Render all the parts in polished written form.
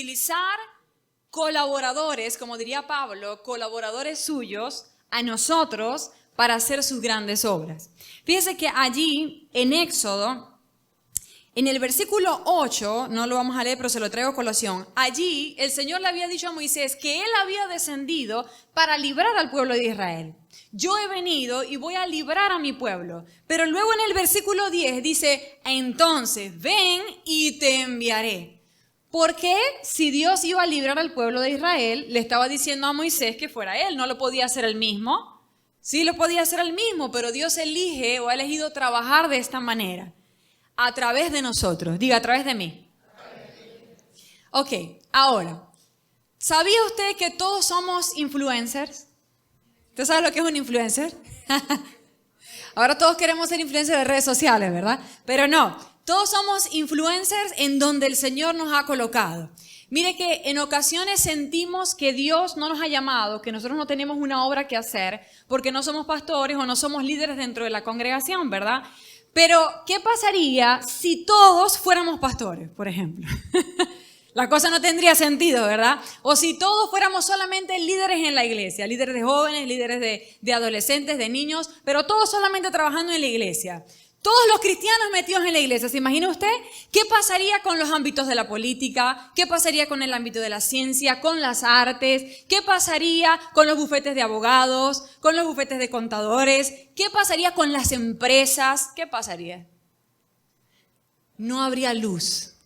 utilizar colaboradores, como diría Pablo, colaboradores suyos, a nosotros para hacer sus grandes obras. Fíjese que allí, en Éxodo, en el versículo 8, no lo vamos a leer, pero se lo traigo a colación, allí el Señor le había dicho a Moisés que Él había descendido para librar al pueblo de Israel. Yo he venido y voy a librar a mi pueblo. Pero luego en el versículo 10 dice, entonces ven y te enviaré. Porque si Dios iba a librar al pueblo de Israel, le estaba diciendo a Moisés que fuera él, no lo podía hacer él mismo. Sí lo podía hacer él mismo, pero Dios elige o ha elegido trabajar de esta manera, a través de nosotros. Diga, a través de mí. Ok, ahora, ¿sabía usted que todos somos influencers? ¿Usted sabe lo que es un influencer? Ahora todos queremos ser influencers de redes sociales, ¿verdad? Pero no. Todos somos influencers en donde el Señor nos ha colocado. Mire que en ocasiones sentimos que Dios no nos ha llamado, que nosotros no tenemos una obra que hacer, porque no somos pastores o no somos líderes dentro de la congregación, ¿verdad? Pero, ¿qué pasaría si todos fuéramos pastores, por ejemplo? La cosa no tendría sentido, ¿verdad? O si todos fuéramos solamente líderes en la iglesia, líderes de jóvenes, líderes de adolescentes, de niños, pero todos solamente trabajando en la iglesia. Todos los cristianos metidos en la iglesia, ¿se imagina usted? ¿Qué pasaría con los ámbitos de la política? ¿Qué pasaría con el ámbito de la ciencia, con las artes? ¿Qué pasaría con los bufetes de abogados, con los bufetes de contadores? ¿Qué pasaría con las empresas? ¿Qué pasaría? No habría luz.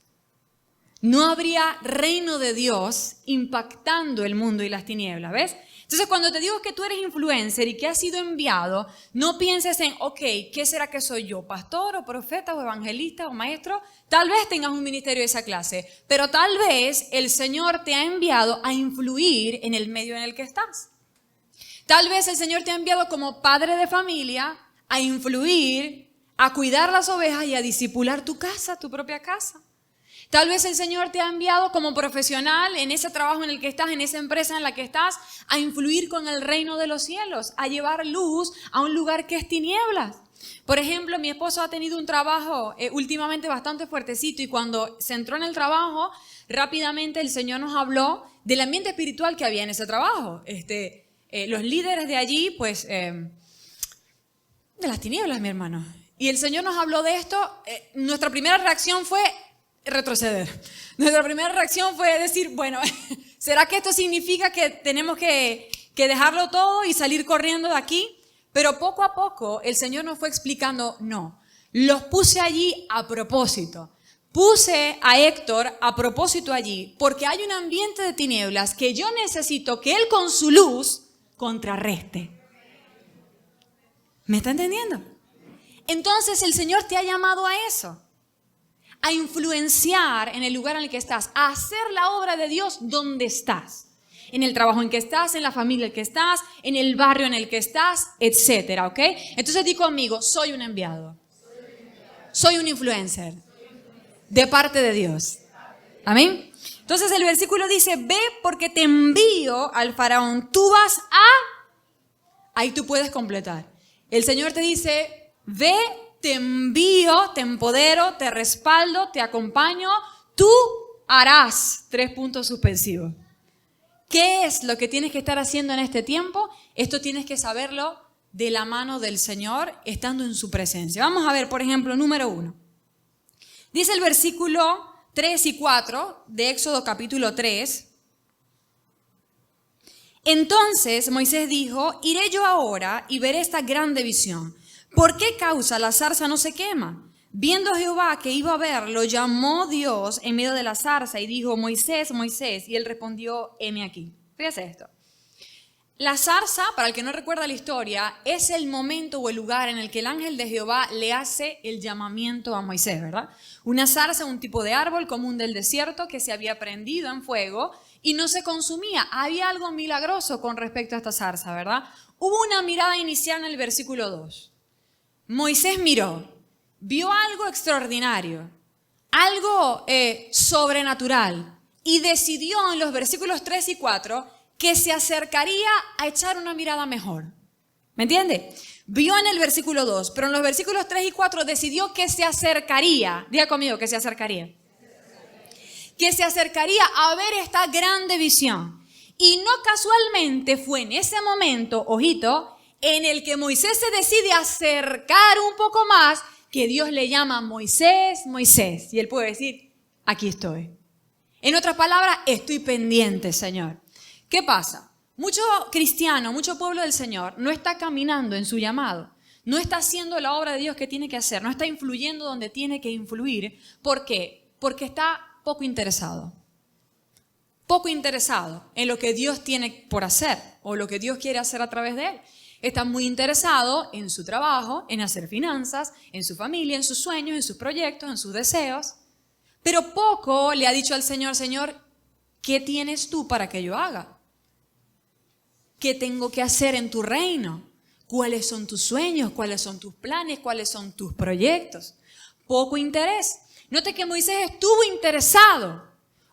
No habría reino de Dios impactando el mundo y las tinieblas, ¿ves? Entonces, cuando te digo que tú eres influencer y que has sido enviado, no pienses en, ok, ¿qué será que soy yo? ¿Pastor o profeta o evangelista o maestro? Tal vez tengas un ministerio de esa clase, pero tal vez el Señor te ha enviado a influir en el medio en el que estás. Tal vez el Señor te ha enviado como padre de familia a influir, a cuidar las ovejas y a discipular tu casa, tu propia casa. Tal vez el Señor te ha enviado como profesional en ese trabajo en el que estás, en esa empresa en la que estás, a influir con el reino de los cielos, a llevar luz a un lugar que es tinieblas. Por ejemplo, mi esposo ha tenido un trabajo últimamente bastante fuertecito y cuando se entró en el trabajo, rápidamente el Señor nos habló del ambiente espiritual que había en ese trabajo. Los líderes de allí, pues, de las tinieblas, mi hermano. Y el Señor nos habló de esto. Nuestra primera reacción fue retroceder. Nuestra primera reacción fue decir, bueno, ¿será que esto significa que tenemos que dejarlo todo y salir corriendo de aquí? Pero poco a poco el Señor nos fue explicando, no, los puse allí a propósito. Puse a Héctor a propósito allí porque hay un ambiente de tinieblas que yo necesito que él con su luz contrarreste. ¿Me está entendiendo? Entonces el Señor te ha llamado a eso. A influenciar en el lugar en el que estás, a hacer la obra de Dios donde estás, en el trabajo en que estás, en la familia en que estás, en el barrio en el que estás, etcétera, ¿ok? Entonces di conmigo, soy un enviado, soy un influencer de parte de Dios, amén. Entonces el versículo dice, ve porque te envío al faraón, tú vas a, ahí tú puedes completar. El Señor te dice, ve, te envío, te empodero, te respaldo, te acompaño, tú harás, 3 puntos suspensivos. ¿Qué es lo que tienes que estar haciendo en este tiempo? Esto tienes que saberlo de la mano del Señor, estando en su presencia. Vamos a ver, por ejemplo, número 1. Dice el versículo 3 y 4 de Éxodo capítulo 3. Entonces Moisés dijo, iré yo ahora y veré esta grande visión. ¿Por qué causa la zarza no se quema? Viendo Jehová que iba a verlo, llamó Dios en medio de la zarza y dijo, Moisés, Moisés. Y él respondió, heme aquí. Fíjese esto. La zarza, para el que no recuerda la historia, es el momento o el lugar en el que el ángel de Jehová le hace el llamamiento a Moisés, ¿verdad? Una zarza, un tipo de árbol común del desierto que se había prendido en fuego y no se consumía. Había algo milagroso con respecto a esta zarza, ¿verdad? Hubo una mirada inicial en el versículo 2. Moisés miró, vio algo extraordinario, algo sobrenatural y decidió en los versículos 3 y 4 que se acercaría a echar una mirada mejor. ¿Me entiende? Vio en el versículo 2, pero en los versículos 3 y 4 decidió que se acercaría. Diga conmigo que se acercaría. que se acercaría a ver esta grande visión. Y no casualmente fue en ese momento, ojito, en el que Moisés se decide acercar un poco más, que Dios le llama Moisés, Moisés. Y él puede decir, aquí estoy. En otras palabras, estoy pendiente, Señor. ¿Qué pasa? Mucho cristiano, mucho pueblo del Señor no está caminando en su llamado. No está haciendo la obra de Dios que tiene que hacer. No está influyendo donde tiene que influir. ¿Por qué? Porque está poco interesado. Poco interesado en lo que Dios tiene por hacer o lo que Dios quiere hacer a través de él. Está muy interesado en su trabajo, en hacer finanzas, en su familia, en sus sueños, en sus proyectos, en sus deseos. Pero poco le ha dicho al Señor, Señor, ¿qué tienes tú para que yo haga? ¿Qué tengo que hacer en tu reino? ¿Cuáles son tus sueños? ¿Cuáles son tus planes? ¿Cuáles son tus proyectos? Poco interés. Note que Moisés estuvo interesado.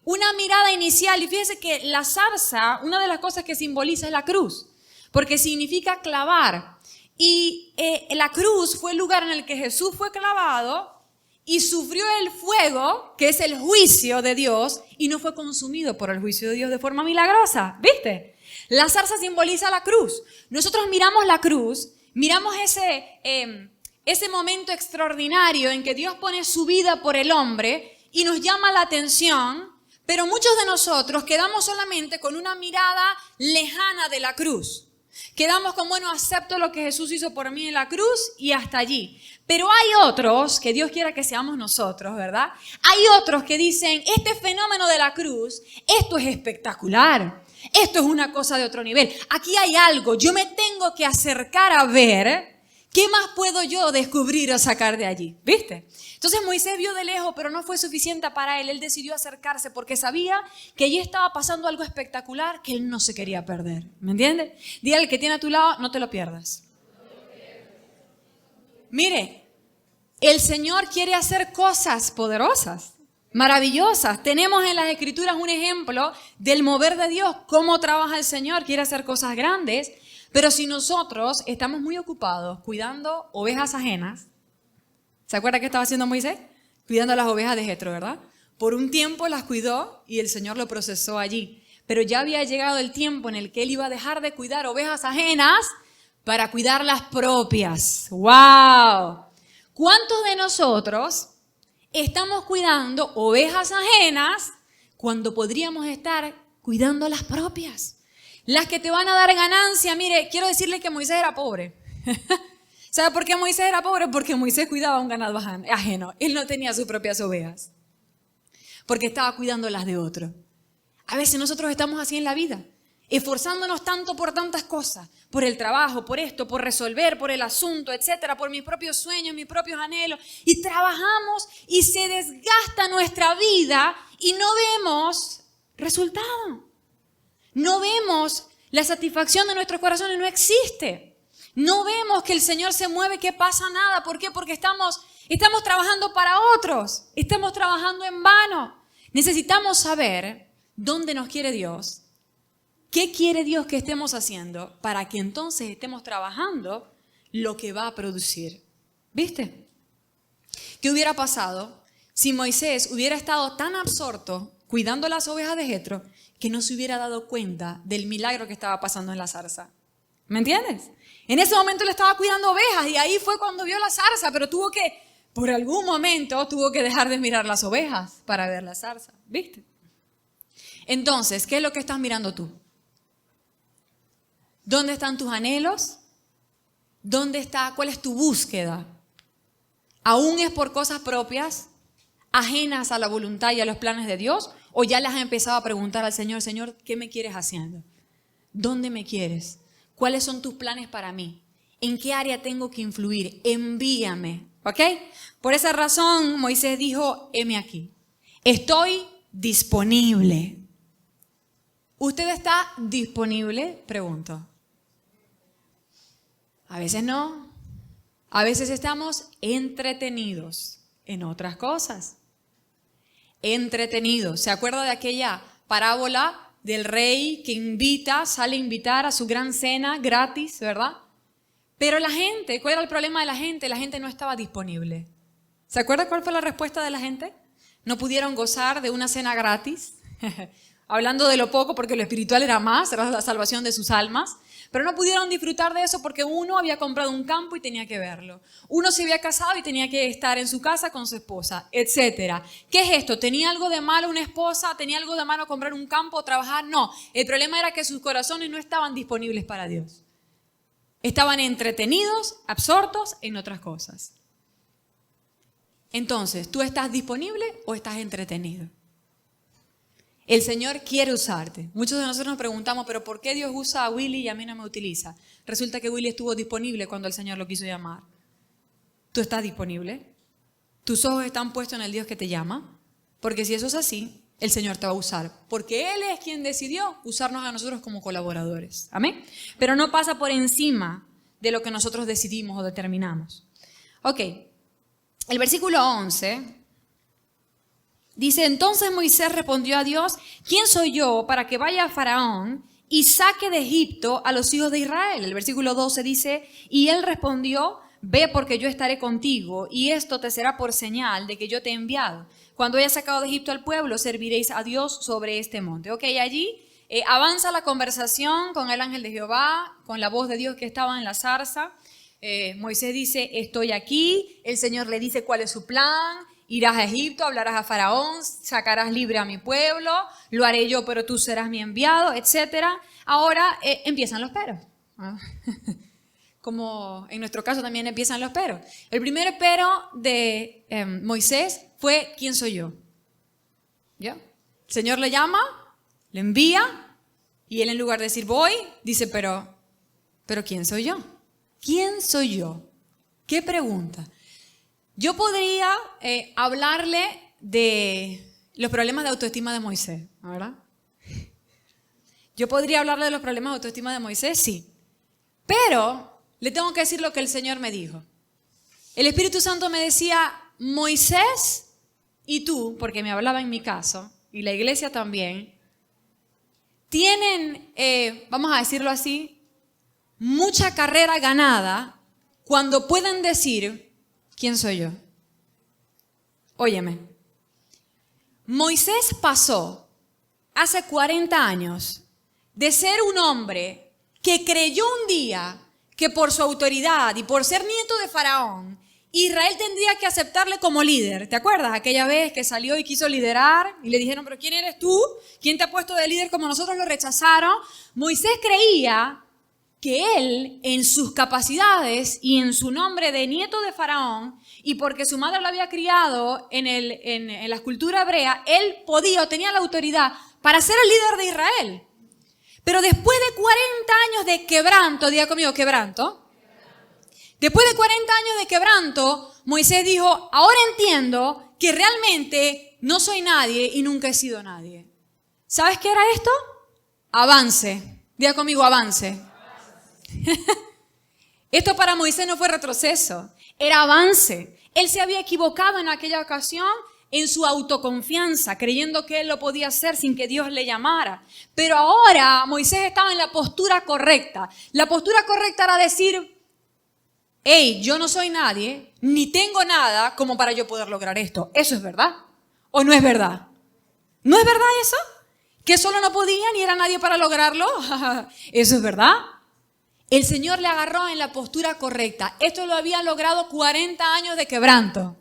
Una mirada inicial. Y fíjese que la zarza, una de las cosas que simboliza es la cruz. Porque significa clavar. Y la cruz fue el lugar en el que Jesús fue clavado y sufrió el fuego, que es el juicio de Dios, y no fue consumido por el juicio de Dios de forma milagrosa. ¿Viste? La zarza simboliza la cruz. Nosotros miramos la cruz, miramos ese momento extraordinario en que Dios pone su vida por el hombre y nos llama la atención, pero muchos de nosotros quedamos solamente con una mirada lejana de la cruz. Quedamos con, bueno, acepto lo que Jesús hizo por mí en la cruz y hasta allí. Pero hay otros, que Dios quiera que seamos nosotros, ¿verdad? Hay otros que dicen, este fenómeno de la cruz, esto es espectacular. Esto es una cosa de otro nivel. Aquí hay algo. Yo me tengo que acercar a ver qué más puedo yo descubrir o sacar de allí. ¿Viste? Entonces Moisés vio de lejos, pero no fue suficiente para él. Él decidió acercarse porque sabía que allí estaba pasando algo espectacular que él no se quería perder. ¿Me entiendes? Dile al que tiene a tu lado, no te lo pierdas. Mire, el Señor quiere hacer cosas poderosas, maravillosas. Tenemos en las Escrituras un ejemplo del mover de Dios, cómo trabaja el Señor, quiere hacer cosas grandes, pero si nosotros estamos muy ocupados cuidando ovejas ajenas, ¿se acuerda qué estaba haciendo Moisés? Cuidando las ovejas de Jetro, ¿verdad? Por un tiempo las cuidó y el Señor lo procesó allí, pero ya había llegado el tiempo en el que él iba a dejar de cuidar ovejas ajenas para cuidar las propias. ¡Wow! ¿Cuántos de nosotros estamos cuidando ovejas ajenas cuando podríamos estar cuidando las propias? Las que te van a dar ganancia. Mire, quiero decirle que Moisés era pobre. ¿Sabe por qué Moisés era pobre? Porque Moisés cuidaba un ganado ajeno. Él no tenía sus propias ovejas. Porque estaba cuidando las de otro. A veces nosotros estamos así en la vida, esforzándonos tanto por tantas cosas, por el trabajo, por esto, por resolver, por el asunto, etcétera, por mis propios sueños, mis propios anhelos, y trabajamos y se desgasta nuestra vida y no vemos resultado. No vemos la satisfacción de nuestros corazones, no existe. No vemos que el Señor se mueve, que pasa nada. ¿Por qué? Porque estamos trabajando para otros, estamos trabajando en vano. Necesitamos saber dónde nos quiere Dios. ¿Qué quiere Dios que estemos haciendo para que entonces estemos trabajando lo que va a producir? ¿Viste? ¿Qué hubiera pasado si Moisés hubiera estado tan absorto cuidando las ovejas de Jetro que no se hubiera dado cuenta del milagro que estaba pasando en la zarza? ¿Me entiendes? En ese momento él estaba cuidando ovejas y ahí fue cuando vio la zarza, pero por algún momento tuvo que dejar de mirar las ovejas para ver la zarza. ¿Viste? Entonces, ¿qué es lo que estás mirando tú? ¿Dónde están tus anhelos? ¿Cuál es tu búsqueda? ¿Aún es por cosas propias, ajenas a la voluntad y a los planes de Dios? ¿O ya les has empezado a preguntar al Señor, Señor, ¿qué me quieres haciendo? ¿Dónde me quieres? ¿Cuáles son tus planes para mí? ¿En qué área tengo que influir? Envíame, ¿ok? Por esa razón Moisés dijo, heme aquí. Estoy disponible. ¿Usted está disponible? Pregunto. A veces no. A veces estamos entretenidos en otras cosas. Entretenidos. ¿Se acuerda de aquella parábola del rey que sale a invitar a su gran cena gratis, ¿verdad? Pero la gente, ¿cuál era el problema de la gente? La gente no estaba disponible. ¿Se acuerda cuál fue la respuesta de la gente? no pudieron gozar de una cena gratis, hablando de lo poco porque lo espiritual era más, era la salvación de sus almas, pero no pudieron disfrutar de eso porque uno había comprado un campo y tenía que verlo. Uno se había casado y tenía que estar en su casa con su esposa, etc. ¿Qué es esto? ¿Tenía algo de malo una esposa? ¿Tenía algo de malo comprar un campo o trabajar? No, el problema era que sus corazones no estaban disponibles para Dios. Estaban entretenidos, absortos en otras cosas. Entonces, ¿tú estás disponible o estás entretenido? El Señor quiere usarte. Muchos de nosotros nos preguntamos, ¿pero por qué Dios usa a Willy y a mí no me utiliza? Resulta que Willy estuvo disponible cuando el Señor lo quiso llamar. ¿Tú estás disponible? ¿Tus ojos están puestos en el Dios que te llama? Porque si eso es así, el Señor te va a usar. Porque Él es quien decidió usarnos a nosotros como colaboradores. ¿Amén? Pero no pasa por encima de lo que nosotros decidimos o determinamos. Ok, el versículo 11... dice, entonces Moisés respondió a Dios, ¿quién soy yo para que vaya a Faraón y saque de Egipto a los hijos de Israel? El versículo 12 dice, y él respondió, ve porque yo estaré contigo y esto te será por señal de que yo te he enviado. Cuando hayas sacado de Egipto al pueblo, serviréis a Dios sobre este monte. Ok, allí avanza la conversación con el ángel de Jehová, con la voz de Dios que estaba en la zarza. Moisés dice, estoy aquí. El Señor le dice cuál es su plan. Irás a Egipto, hablarás a Faraón, sacarás libre a mi pueblo, lo haré yo, pero tú serás mi enviado, etc. Ahora empiezan los peros. Como en nuestro caso también empiezan los peros. El primer pero de Moisés fue, ¿quién soy yo? ¿Ya? El Señor le llama, le envía, y él en lugar de decir voy, dice, pero ¿quién soy yo? ¿Quién soy yo? ¿Qué pregunta? Yo podría hablarle de los problemas de autoestima de Moisés, ¿verdad? Yo podría hablarle de los problemas de autoestima de Moisés, sí. Pero le tengo que decir lo que el Señor me dijo. El Espíritu Santo me decía, Moisés y tú, porque me hablaba en mi caso, y la iglesia también, tienen, vamos a decirlo así, mucha carrera ganada cuando pueden decir, ¿quién soy yo? Óyeme, Moisés pasó hace 40 años de ser un hombre que creyó un día que por su autoridad y por ser nieto de Faraón, Israel tendría que aceptarle como líder. ¿Te acuerdas? Aquella vez que salió y quiso liderar y le dijeron, ¿pero quién eres tú? ¿Quién te ha puesto de líder como nosotros? Lo rechazaron. Moisés creía que él, en sus capacidades y en su nombre de nieto de Faraón, y porque su madre lo había criado en la cultura hebrea, él podía o tenía la autoridad para ser el líder de Israel. Pero después de 40 años de quebranto, diga conmigo, quebranto. Después de 40 años de quebranto, Moisés dijo, ahora entiendo que realmente no soy nadie y nunca he sido nadie. ¿Sabes qué era esto? Avance. Diga conmigo, avance. Esto para Moisés no fue retroceso, era avance. Él se había equivocado en aquella ocasión en su autoconfianza, creyendo que él lo podía hacer sin que Dios le llamara. Pero ahora Moisés estaba en la postura correcta. La postura correcta era decir, hey, yo no soy nadie, ni tengo nada como para yo poder lograr esto. ¿Eso es verdad? ¿O no es verdad? ¿No es verdad eso? ¿Que solo no podía ni era nadie para lograrlo? ¿Eso es verdad? El Señor le agarró en la postura correcta. Esto lo había logrado 40 años de quebranto.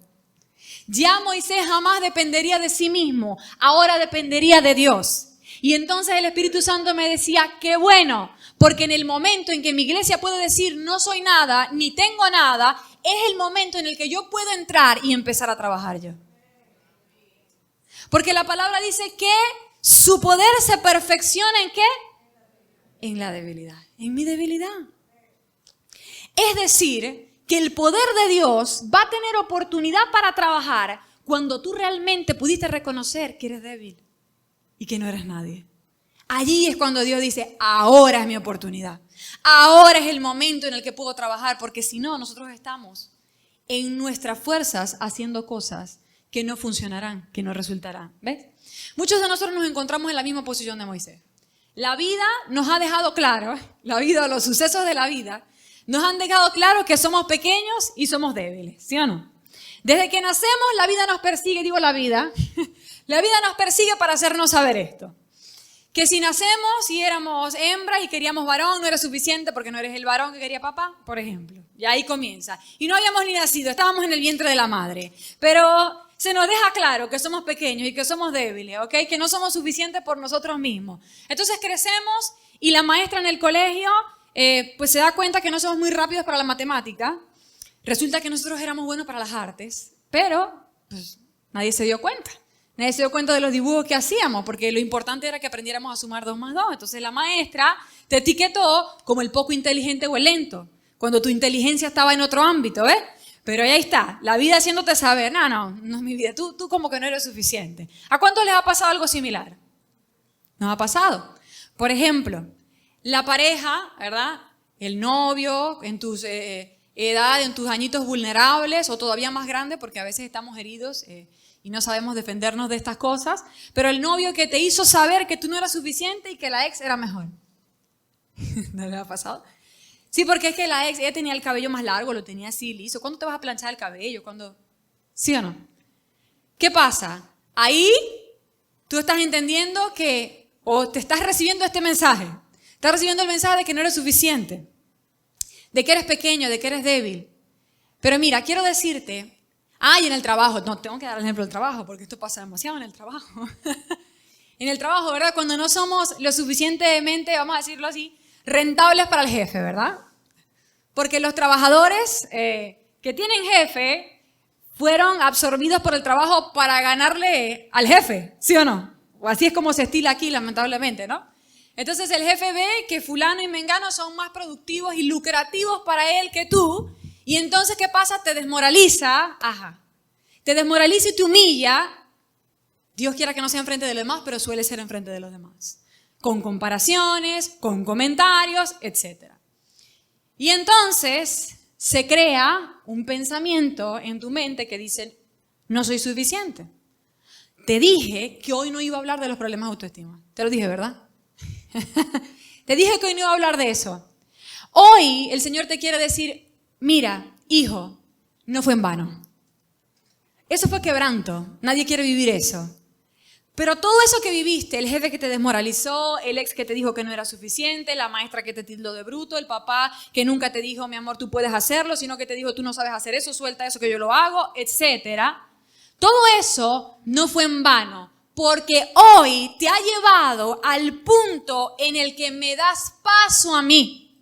Ya Moisés jamás dependería de sí mismo, ahora dependería de Dios. Y entonces el Espíritu Santo me decía, qué bueno, porque en el momento en que mi iglesia puede decir no soy nada, ni tengo nada, es el momento en el que yo puedo entrar y empezar a trabajar yo. Porque la palabra dice que su poder se perfecciona ¿en qué? En la debilidad, en mi debilidad. Es decir, que el poder de Dios va a tener oportunidad para trabajar cuando tú realmente pudiste reconocer que eres débil y que no eres nadie. Allí es cuando Dios dice, ahora es mi oportunidad. Ahora es el momento en el que puedo trabajar, porque si no, nosotros estamos en nuestras fuerzas haciendo cosas que no funcionarán, que no resultarán. ¿Ves? Muchos de nosotros nos encontramos en la misma posición de Moisés. La vida nos ha dejado claro, la vida, los sucesos de la vida, nos han dejado claro que somos pequeños y somos débiles, ¿sí o no? Desde que nacemos, la vida nos persigue, digo la vida nos persigue para hacernos saber esto. Que si nacemos y éramos hembra y queríamos varón, no era suficiente porque no eres el varón que quería papá, por ejemplo. Y ahí comienza. Y no habíamos ni nacido, estábamos en el vientre de la madre. Pero se nos deja claro que somos pequeños y que somos débiles, ¿ok? Que no somos suficientes por nosotros mismos. Entonces crecemos y la maestra en el colegio pues se da cuenta que no somos muy rápidos para la matemática. Resulta que nosotros éramos buenos para las artes, pero pues, nadie se dio cuenta. Nadie se dio cuenta de los dibujos que hacíamos, porque lo importante era que aprendiéramos a sumar 2 más 2. Entonces la maestra te etiquetó como el poco inteligente o el lento, cuando tu inteligencia estaba en otro ámbito, ¿ves? Pero ahí está, la vida haciéndote saber, no es mi vida, tú como que no eres suficiente. ¿A cuántos les ha pasado algo similar? Nos ha pasado. Por ejemplo, la pareja, ¿verdad? El novio, en tus edad, en tus añitos vulnerables, o todavía más grande, porque a veces estamos heridos y no sabemos defendernos de estas cosas, pero el novio que te hizo saber que tú no eras suficiente y que la ex era mejor. ¿No le ha pasado? Sí, porque es que la ex, ella tenía el cabello más largo, lo tenía así liso. ¿Cuándo te vas a planchar el cabello? ¿Cuándo? ¿Sí o no? ¿Qué pasa? Ahí tú estás entendiendo que, o te estás recibiendo este mensaje. Estás recibiendo el mensaje de que no eres suficiente, de que eres pequeño, de que eres débil. Pero mira, quiero decirte, y en el trabajo, no, tengo que dar el ejemplo del trabajo, porque esto pasa demasiado en el trabajo. En el trabajo, ¿verdad? Cuando no somos lo suficientemente, vamos a decirlo así, rentables para el jefe, ¿verdad? Porque los trabajadores que tienen jefe fueron absorbidos por el trabajo para ganarle al jefe, ¿sí o no? O así es como se estila aquí, lamentablemente, ¿no? Entonces el jefe ve que fulano y mengano son más productivos y lucrativos para él que tú, y entonces ¿qué pasa? Te desmoraliza, te desmoraliza y te humilla. Dios quiera que no sea enfrente de los demás, pero suele ser enfrente de los demás. Con comparaciones, con comentarios, etc. Y entonces se crea un pensamiento en tu mente que dice, no soy suficiente. Te dije que hoy no iba a hablar de los problemas de autoestima. Te lo dije, ¿verdad? Te dije que hoy no iba a hablar de eso. Hoy el Señor te quiere decir, mira, hijo, no fue en vano. Eso fue quebranto. Nadie quiere vivir eso. Pero todo eso que viviste, el jefe que te desmoralizó, el ex que te dijo que no era suficiente, la maestra que te tildó de bruto, el papá que nunca te dijo, mi amor, tú puedes hacerlo, sino que te dijo, tú no sabes hacer eso, suelta eso que yo lo hago, etc. Todo eso no fue en vano, porque hoy te ha llevado al punto en el que me das paso a mí.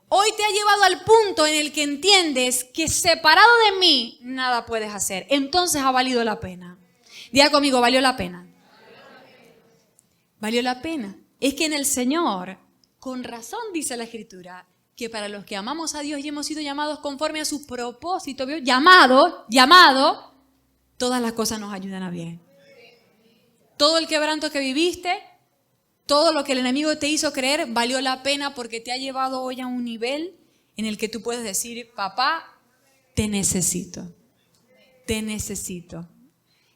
Hoy te ha llevado al punto en el que entiendes que separado de mí nada puedes hacer. Entonces ha valido la pena. Diga conmigo, valió la pena. Valió la pena. Es que en el Señor, con razón dice la Escritura, que para los que amamos a Dios y hemos sido llamados conforme a su propósito, ¿vio? Llamado, todas las cosas nos ayudan a bien. Todo el quebranto que viviste, todo lo que el enemigo te hizo creer, valió la pena porque te ha llevado hoy a un nivel en el que tú puedes decir, papá, te necesito. Te necesito.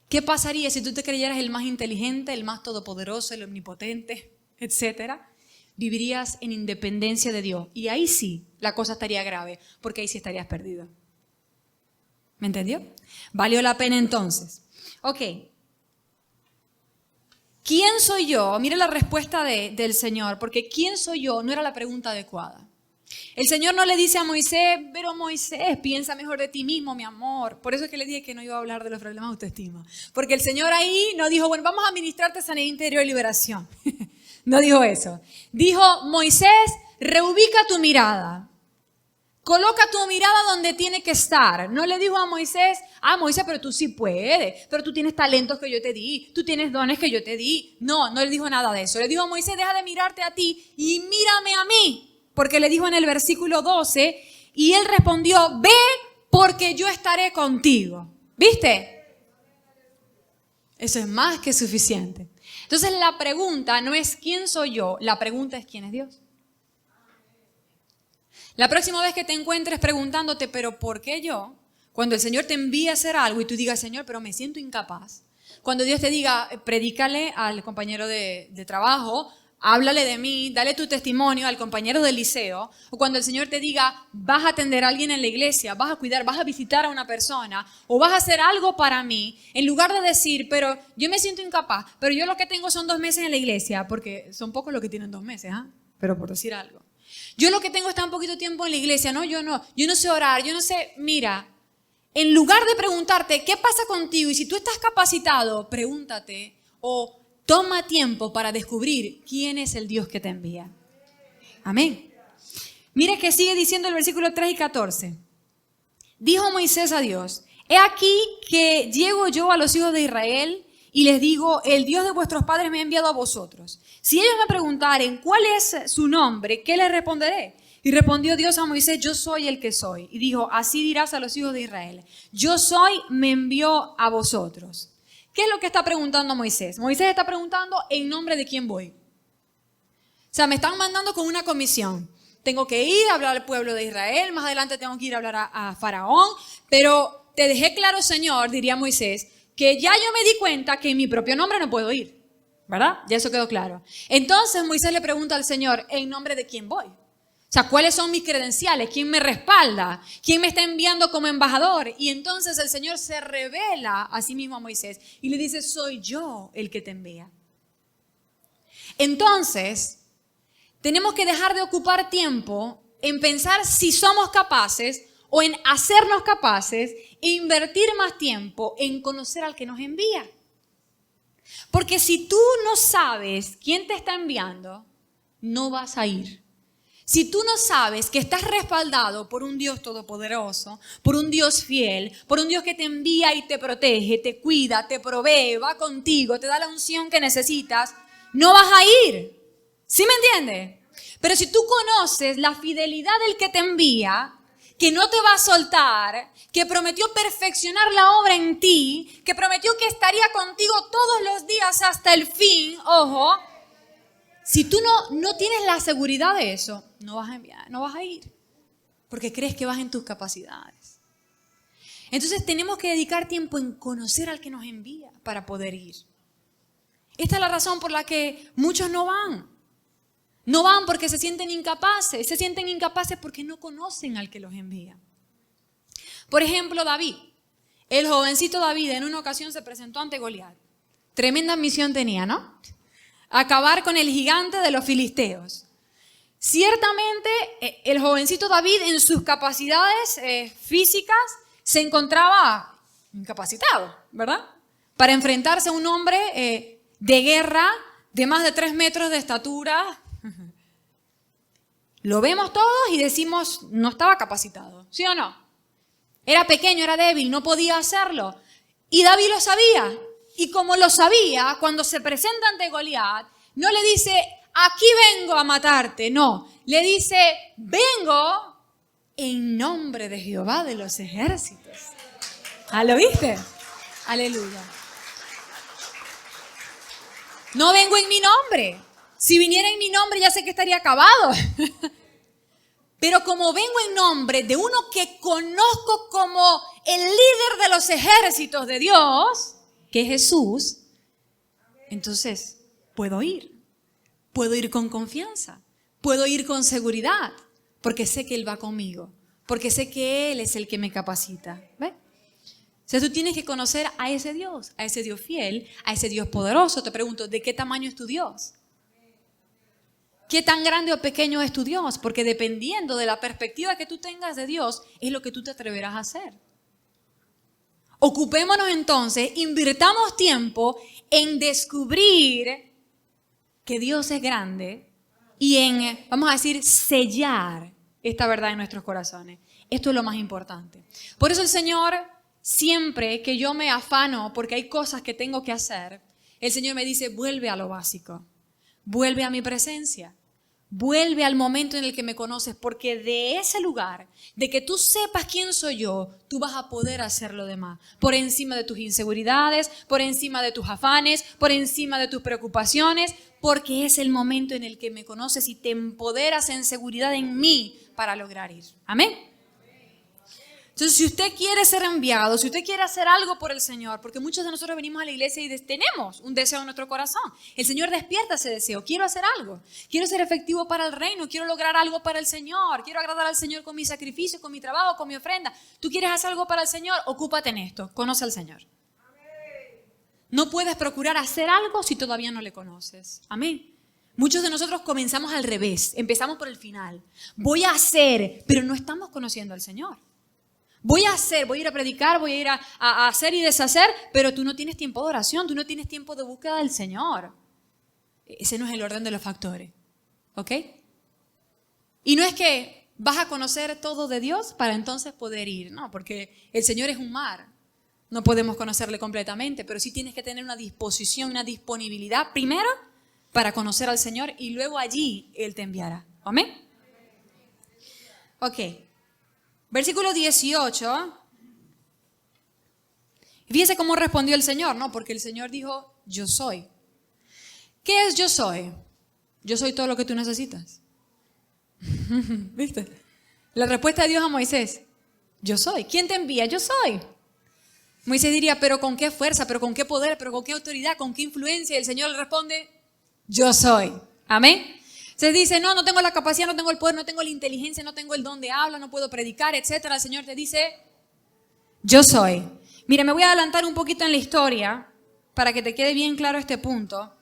¿Qué pasaría si tú te creyeras el más inteligente, el más todopoderoso, el omnipotente, etcétera? Vivirías en independencia de Dios. Y ahí sí, la cosa estaría grave, porque ahí sí estarías perdido. ¿Me entendió? Valió la pena entonces. Ok. ¿Quién soy yo? Mire la respuesta del Señor, porque ¿quién soy yo? No era la pregunta adecuada. El Señor no le dice a Moisés, pero Moisés, piensa mejor de ti mismo, mi amor. Por eso es que le dije que no iba a hablar de los problemas de autoestima. Porque el Señor ahí no dijo, bueno, vamos a ministrarte sanidad interior y liberación. No dijo eso. Dijo, Moisés, reubica tu mirada. Coloca tu mirada donde tiene que estar. No le dijo a Moisés, Moisés, pero tú sí puedes, pero tú tienes talentos que yo te di, tú tienes dones que yo te di. No le dijo nada de eso. Le dijo a Moisés, deja de mirarte a ti y mírame a mí. Porque le dijo en el versículo 12, y él respondió, ve porque yo estaré contigo. ¿Viste? Eso es más que suficiente. Entonces la pregunta no es quién soy yo, la pregunta es quién es Dios. La próxima vez que te encuentres preguntándote, pero ¿por qué yo? Cuando el Señor te envía a hacer algo y tú digas, Señor, pero me siento incapaz. Cuando Dios te diga, predícale al compañero de trabajo, háblale de mí, dale tu testimonio al compañero del liceo, o cuando el Señor te diga, vas a atender a alguien en la iglesia, vas a cuidar, vas a visitar a una persona, o vas a hacer algo para mí, en lugar de decir, pero yo me siento incapaz, pero yo lo que tengo son 2 meses en la iglesia, porque son pocos los que tienen 2 meses, ¿ah? Pero por decir algo. Yo lo que tengo es tan poquito tiempo en la iglesia, yo no sé orar, yo no sé, mira, en lugar de preguntarte qué pasa contigo y si tú estás capacitado, pregúntate o toma tiempo para descubrir quién es el Dios que te envía. Amén. Mire que sigue diciendo el versículo 3 y 14. Dijo Moisés a Dios, he aquí que llego yo a los hijos de Israel y les digo, el Dios de vuestros padres me ha enviado a vosotros. Si ellos me preguntaren cuál es su nombre, ¿qué les responderé? Y respondió Dios a Moisés, yo soy el que soy. Y dijo, así dirás a los hijos de Israel, yo soy, me envió a vosotros. ¿Qué es lo que está preguntando Moisés? Moisés está preguntando en nombre de quién voy. O sea, me están mandando con una comisión. Tengo que ir a hablar al pueblo de Israel, más adelante tengo que ir a hablar a Faraón, pero te dejé claro, Señor, diría Moisés, que ya yo me di cuenta que en mi propio nombre no puedo ir, ¿verdad? Ya eso quedó claro. Entonces Moisés le pregunta al Señor, ¿en nombre de quién voy? O sea, ¿cuáles son mis credenciales? ¿Quién me respalda? ¿Quién me está enviando como embajador? Y entonces el Señor se revela a sí mismo a Moisés y le dice, soy yo el que te envía. Entonces, tenemos que dejar de ocupar tiempo en pensar si somos capaces o en hacernos capaces e invertir más tiempo en conocer al que nos envía. Porque si tú no sabes quién te está enviando, no vas a ir. Si tú no sabes que estás respaldado por un Dios todopoderoso, por un Dios fiel, por un Dios que te envía y te protege, te cuida, te provee, va contigo, te da la unción que necesitas, no vas a ir. ¿Sí me entiendes? Pero si tú conoces la fidelidad del que te envía, que no te va a soltar, que prometió perfeccionar la obra en ti, que prometió que estaría contigo todos los días hasta el fin, ojo, si tú no tienes la seguridad de eso, no vas a enviar, no vas a ir, porque crees que vas en tus capacidades. Entonces tenemos que dedicar tiempo en conocer al que nos envía para poder ir. Esta es la razón por la que muchos no van. No van porque se sienten incapaces porque no conocen al que los envía. Por ejemplo, David, el jovencito David en una ocasión se presentó ante Goliat. Tremenda misión tenía, ¿no? Acabar con el gigante de los filisteos. Ciertamente, el jovencito David en sus capacidades físicas se encontraba incapacitado, ¿verdad? Para enfrentarse a un hombre de guerra de más de 3 metros de estatura. Lo vemos todos y decimos, no estaba capacitado, ¿sí o no? Era pequeño, era débil, no podía hacerlo. Y David lo sabía. Y como lo sabía, cuando se presenta ante Goliat, no le dice, aquí vengo a matarte, no. Le dice, vengo en nombre de Jehová de los ejércitos. ¿Lo viste? Aleluya. No vengo en mi nombre. Si viniera en mi nombre ya sé que estaría acabado. Pero como vengo en nombre de uno que conozco como el líder de los ejércitos de Dios, que es Jesús, entonces puedo ir. Puedo ir con confianza. Puedo ir con seguridad. Porque sé que Él va conmigo. Porque sé que Él es el que me capacita. ¿Ves? O sea, tú tienes que conocer a ese Dios fiel, a ese Dios poderoso. Te pregunto, ¿de qué tamaño es tu Dios? ¿Qué tan grande o pequeño es tu Dios? Porque dependiendo de la perspectiva que tú tengas de Dios, es lo que tú te atreverás a hacer. Ocupémonos entonces, invirtamos tiempo en descubrir que Dios es grande y en, vamos a decir, sellar esta verdad en nuestros corazones. Esto es lo más importante. Por eso el Señor, siempre que yo me afano porque hay cosas que tengo que hacer, el Señor me dice, vuelve a lo básico. Vuelve a mi presencia, vuelve al momento en el que me conoces, porque de ese lugar, de que tú sepas quién soy yo, tú vas a poder hacer lo demás. Por encima de tus inseguridades, por encima de tus afanes, por encima de tus preocupaciones, porque es el momento en el que me conoces y te empoderas en seguridad en mí para lograr ir. Amén. Entonces, si usted quiere ser enviado, si usted quiere hacer algo por el Señor, porque muchos de nosotros venimos a la iglesia y tenemos un deseo en nuestro corazón. El Señor despierta ese deseo. Quiero hacer algo. Quiero ser efectivo para el reino. Quiero lograr algo para el Señor. Quiero agradar al Señor con mi sacrificio, con mi trabajo, con mi ofrenda. Tú quieres hacer algo para el Señor, ocúpate en esto. Conoce al Señor. No puedes procurar hacer algo si todavía no le conoces. Amén. Muchos de nosotros comenzamos al revés. Empezamos por el final. Voy a hacer, pero no estamos conociendo al Señor. Voy a hacer, voy a ir a predicar, voy a ir a hacer y deshacer, pero tú no tienes tiempo de oración, tú no tienes tiempo de búsqueda del Señor. Ese no es el orden de los factores, ¿ok? Y no es que vas a conocer todo de Dios para entonces poder ir, no, porque el Señor es un mar, no podemos conocerle completamente, pero sí tienes que tener una disposición, una disponibilidad primero para conocer al Señor y luego allí Él te enviará, ¿amén? Ok. Versículo 18. Fíjese cómo respondió el Señor, ¿no? Porque el Señor dijo, yo soy. ¿Qué es yo soy? Yo soy todo lo que tú necesitas. ¿Viste? La respuesta de Dios a Moisés, yo soy. ¿Quién te envía? Yo soy. Moisés diría, pero ¿con qué fuerza? ¿Pero con qué poder? ¿Pero con qué autoridad? ¿Con qué influencia? Y el Señor le responde, yo soy. Amén. Se dice, no tengo la capacidad, no tengo el poder, no tengo la inteligencia, no tengo el don de habla, no puedo predicar, etcétera. El Señor te dice, yo soy. Mira, me voy a adelantar un poquito en la historia para que te quede bien claro este punto.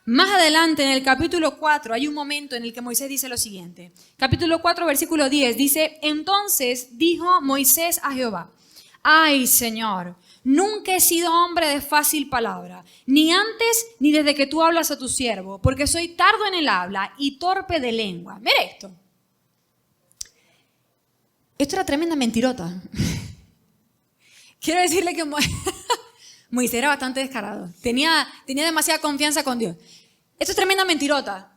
Más adelante, en el capítulo 4, hay un momento en el que Moisés dice lo siguiente. Capítulo 4, versículo 10, dice, entonces dijo Moisés a Jehová, ay, Señor, nunca he sido hombre de fácil palabra, ni antes ni desde que tú hablas a tu siervo, porque soy tardo en el habla y torpe de lengua. Mira esto. Esto era tremenda mentirota. Quiero decirle que Moisés era bastante descarado. Tenía demasiada confianza con Dios. Esto es tremenda mentirota.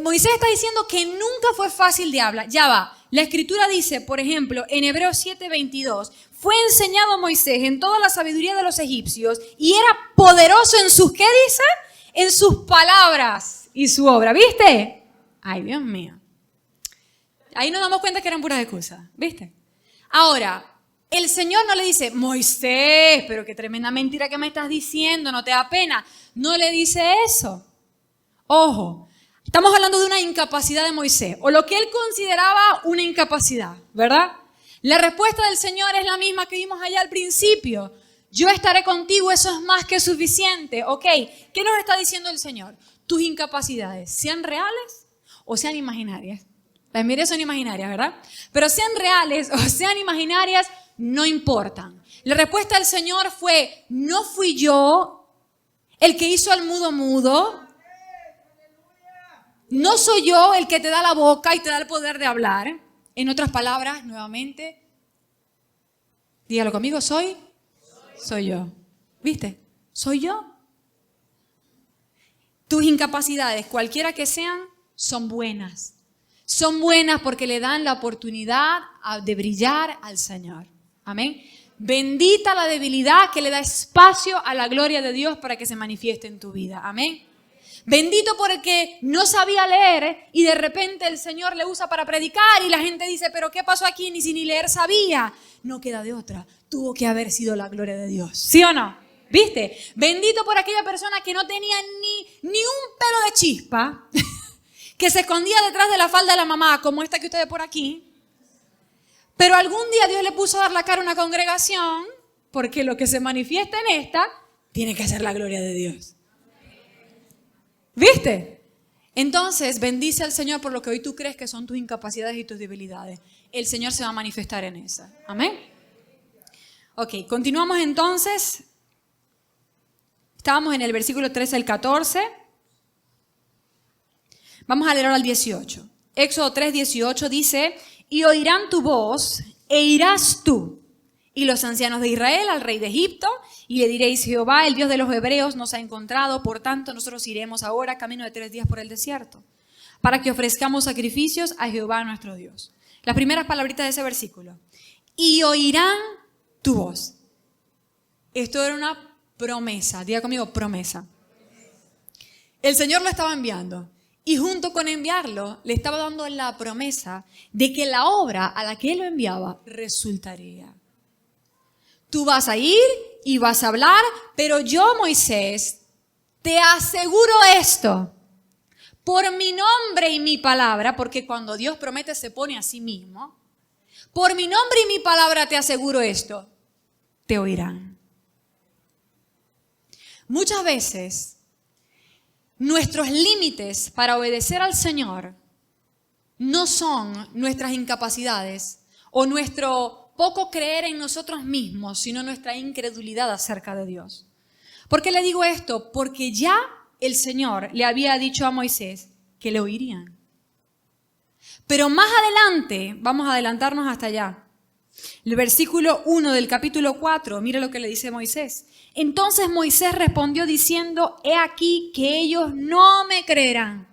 Moisés está diciendo que nunca fue fácil de hablar. Ya va. La Escritura dice, por ejemplo, en Hebreos 7:22, fue enseñado a Moisés en toda la sabiduría de los egipcios y era poderoso en sus, ¿qué dice? En sus palabras y su obra. ¿Viste? Ay, Dios mío. Ahí nos damos cuenta que eran puras excusas. ¿Viste? Ahora, el Señor no le dice, Moisés, pero qué tremenda mentira que me estás diciendo, no te da pena. No le dice eso. Ojo. Estamos hablando de una incapacidad de Moisés, o lo que él consideraba una incapacidad, ¿verdad? La respuesta del Señor es la misma que vimos allá al principio. Yo estaré contigo, eso es más que suficiente. ¿Ok? ¿Qué nos está diciendo el Señor? Tus incapacidades, sean reales o sean imaginarias. Las mías son imaginarias, ¿verdad? Pero sean reales o sean imaginarias, no importan. La respuesta del Señor fue, no fui yo el que hizo al mudo mudo. No soy yo el que te da la boca y te da el poder de hablar. En otras palabras, nuevamente, dígalo conmigo, soy yo. ¿Viste? Soy yo. Tus incapacidades, cualquiera que sean, son buenas. Son buenas porque le dan la oportunidad de brillar al Señor. Amén. Bendita la debilidad que le da espacio a la gloria de Dios para que se manifieste en tu vida. Amén. Bendito por el que no sabía leer y de repente el Señor le usa para predicar y la gente dice, pero ¿qué pasó aquí? Ni si ni leer sabía. No queda de otra. Tuvo que haber sido la gloria de Dios. ¿Sí o no? ¿Viste? Bendito por aquella persona que no tenía ni un pelo de chispa, que se escondía detrás de la falda de la mamá, como esta que usted ve por aquí. Pero algún día Dios le puso a dar la cara a una congregación, porque lo que se manifiesta en esta tiene que ser la gloria de Dios. ¿Viste? Entonces, bendice al Señor por lo que hoy tú crees que son tus incapacidades y tus debilidades. El Señor se va a manifestar en esa. Amén. Ok, continuamos entonces. Estábamos en el versículo 13 al 14. Vamos a leer ahora al 18. Éxodo 3:18 dice, y oirán tu voz e irás tú y los ancianos de Israel al rey de Egipto, y le diréis, Jehová, el Dios de los hebreos, nos ha encontrado, por tanto nosotros iremos ahora camino de 3 días por el desierto, para que ofrezcamos sacrificios a Jehová nuestro Dios. Las primeras palabritas de ese versículo. Y oirán tu voz. Esto era una promesa, diga conmigo, promesa. El Señor lo estaba enviando, y junto con enviarlo, le estaba dando la promesa de que la obra a la que Él lo enviaba resultaría. Tú vas a ir y vas a hablar, pero yo, Moisés, te aseguro esto, por mi nombre y mi palabra, porque cuando Dios promete se pone a sí mismo, por mi nombre y mi palabra te aseguro esto, te oirán. Muchas veces, nuestros límites para obedecer al Señor no son nuestras incapacidades o nuestro poco creer en nosotros mismos, sino nuestra incredulidad acerca de Dios. ¿Por qué le digo esto? Porque ya el Señor le había dicho a Moisés que le oirían. Pero más adelante, vamos a adelantarnos hasta allá. El versículo 1 del capítulo 4, mire lo que le dice Moisés. Entonces Moisés respondió diciendo, he aquí que ellos no me creerán,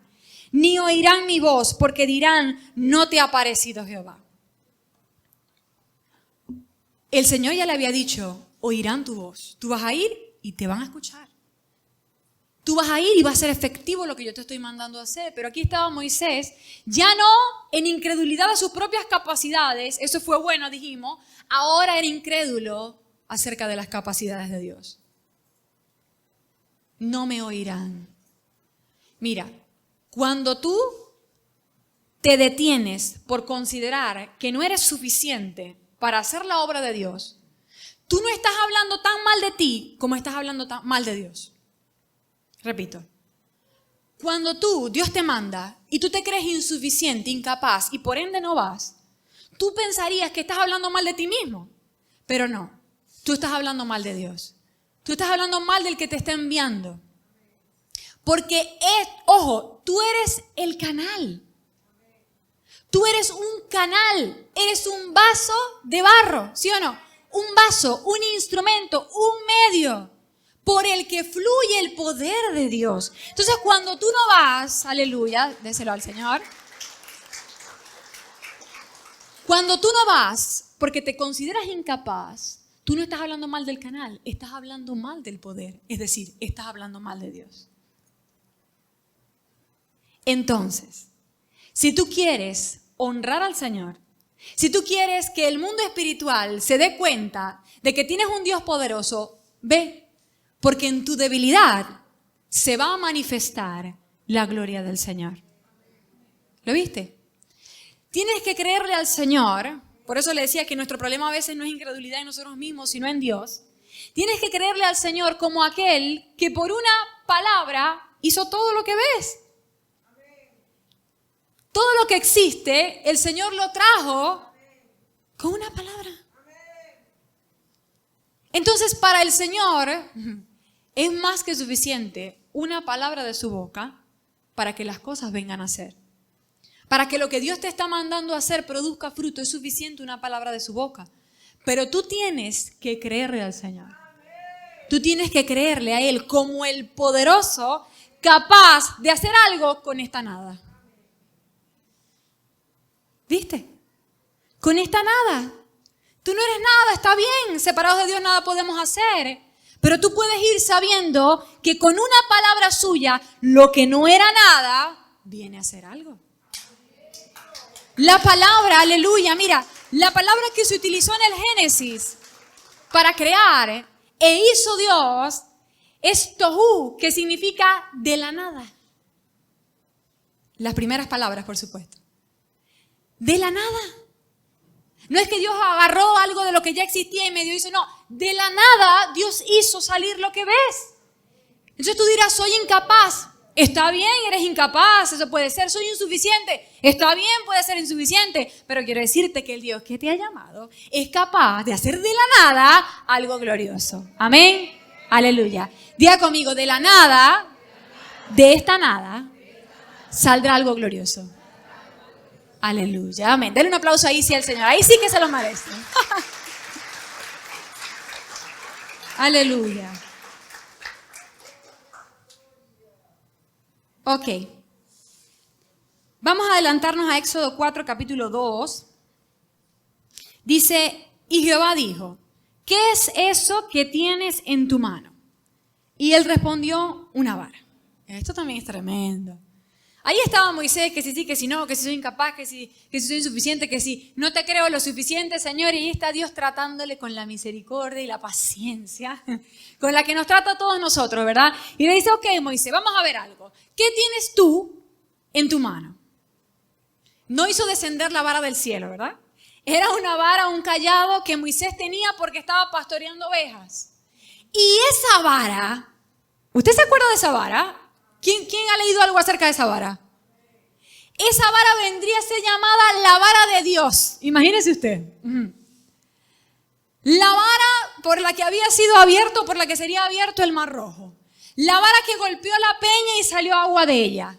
ni oirán mi voz, porque dirán, no te ha parecido Jehová. El Señor ya le había dicho, oirán tu voz. Tú vas a ir y te van a escuchar. Tú vas a ir y va a ser efectivo lo que yo te estoy mandando a hacer. Pero aquí estaba Moisés, ya no en incredulidad de sus propias capacidades, eso fue bueno, dijimos, ahora era incrédulo acerca de las capacidades de Dios. No me oirán. Mira, cuando tú te detienes por considerar que no eres suficiente para hacer la obra de Dios, tú no estás hablando tan mal de ti como estás hablando tan mal de Dios. Repito, cuando Dios te manda y tú te crees insuficiente, incapaz y por ende no vas, tú pensarías que estás hablando mal de ti mismo, pero no, tú estás hablando mal de Dios. Tú estás hablando mal del que te está enviando. Porque, ojo, tú eres el canal. Tú eres un canal, eres un vaso de barro, ¿sí o no? Un vaso, un instrumento, un medio por el que fluye el poder de Dios. Entonces, cuando tú no vas, aleluya, déselo al Señor. Cuando tú no vas porque te consideras incapaz, tú no estás hablando mal del canal, estás hablando mal del poder. Es decir, estás hablando mal de Dios. Entonces, si tú quieres honrar al Señor, si tú quieres que el mundo espiritual se dé cuenta de que tienes un Dios poderoso, ve, porque en tu debilidad se va a manifestar la gloria del Señor. ¿Lo viste? Tienes que creerle al Señor, por eso le decía que nuestro problema a veces no es incredulidad en nosotros mismos, sino en Dios. Tienes que creerle al Señor como aquel que por una palabra hizo todo lo que ves. Todo lo que existe, el Señor lo trajo con una palabra. Entonces, para el Señor es más que suficiente una palabra de su boca para que las cosas vengan a ser. Para que lo que Dios te está mandando a hacer produzca fruto, es suficiente una palabra de su boca. Pero tú tienes que creerle al Señor. Tú tienes que creerle a Él como el poderoso, capaz de hacer algo con esta nada. ¿Viste? Con esta nada. Tú no eres nada, está bien. Separados de Dios nada podemos hacer. Pero tú puedes ir sabiendo que con una palabra suya, lo que no era nada, viene a ser algo. La palabra, aleluya, mira, la palabra que se utilizó en el Génesis para crear e hizo Dios es tohu, que significa de la nada. Las primeras palabras, por supuesto. De la nada. No es que Dios agarró algo de lo que ya existía y medio hizo, no. De la nada Dios hizo salir lo que ves. Entonces tú dirás, soy incapaz. Está bien, eres incapaz, eso puede ser. Soy insuficiente. Está bien, puede ser insuficiente. Pero quiero decirte que el Dios que te ha llamado es capaz de hacer de la nada algo glorioso. Amén. Aleluya. Diga conmigo, de la nada, de esta nada, saldrá algo glorioso. Aleluya, amén. Denle un aplauso ahí sí al Señor. Ahí sí que se lo merece. Aleluya. Ok. Vamos a adelantarnos a Éxodo 4, capítulo 2. Dice, y Jehová dijo, ¿qué es eso que tienes en tu mano? Y él respondió, una vara. Esto también es tremendo. Ahí estaba Moisés, que sí, que si no, que si soy incapaz, que si soy insuficiente, que si no te creo lo suficiente, Señor. Y ahí está Dios tratándole con la misericordia y la paciencia, con la que nos trata a todos nosotros, ¿verdad? Y le dice, ok, Moisés, vamos a ver algo. ¿Qué tienes tú en tu mano? No hizo descender la vara del cielo, ¿verdad? Era una vara, un cayado que Moisés tenía porque estaba pastoreando ovejas. Y esa vara, ¿usted se acuerda de esa vara? ¿Quién ha leído algo acerca de esa vara? Esa vara vendría a ser llamada la vara de Dios. Imagínese usted. La vara por la que había sido abierto, por la que sería abierto el Mar Rojo. La vara que golpeó la peña y salió agua de ella.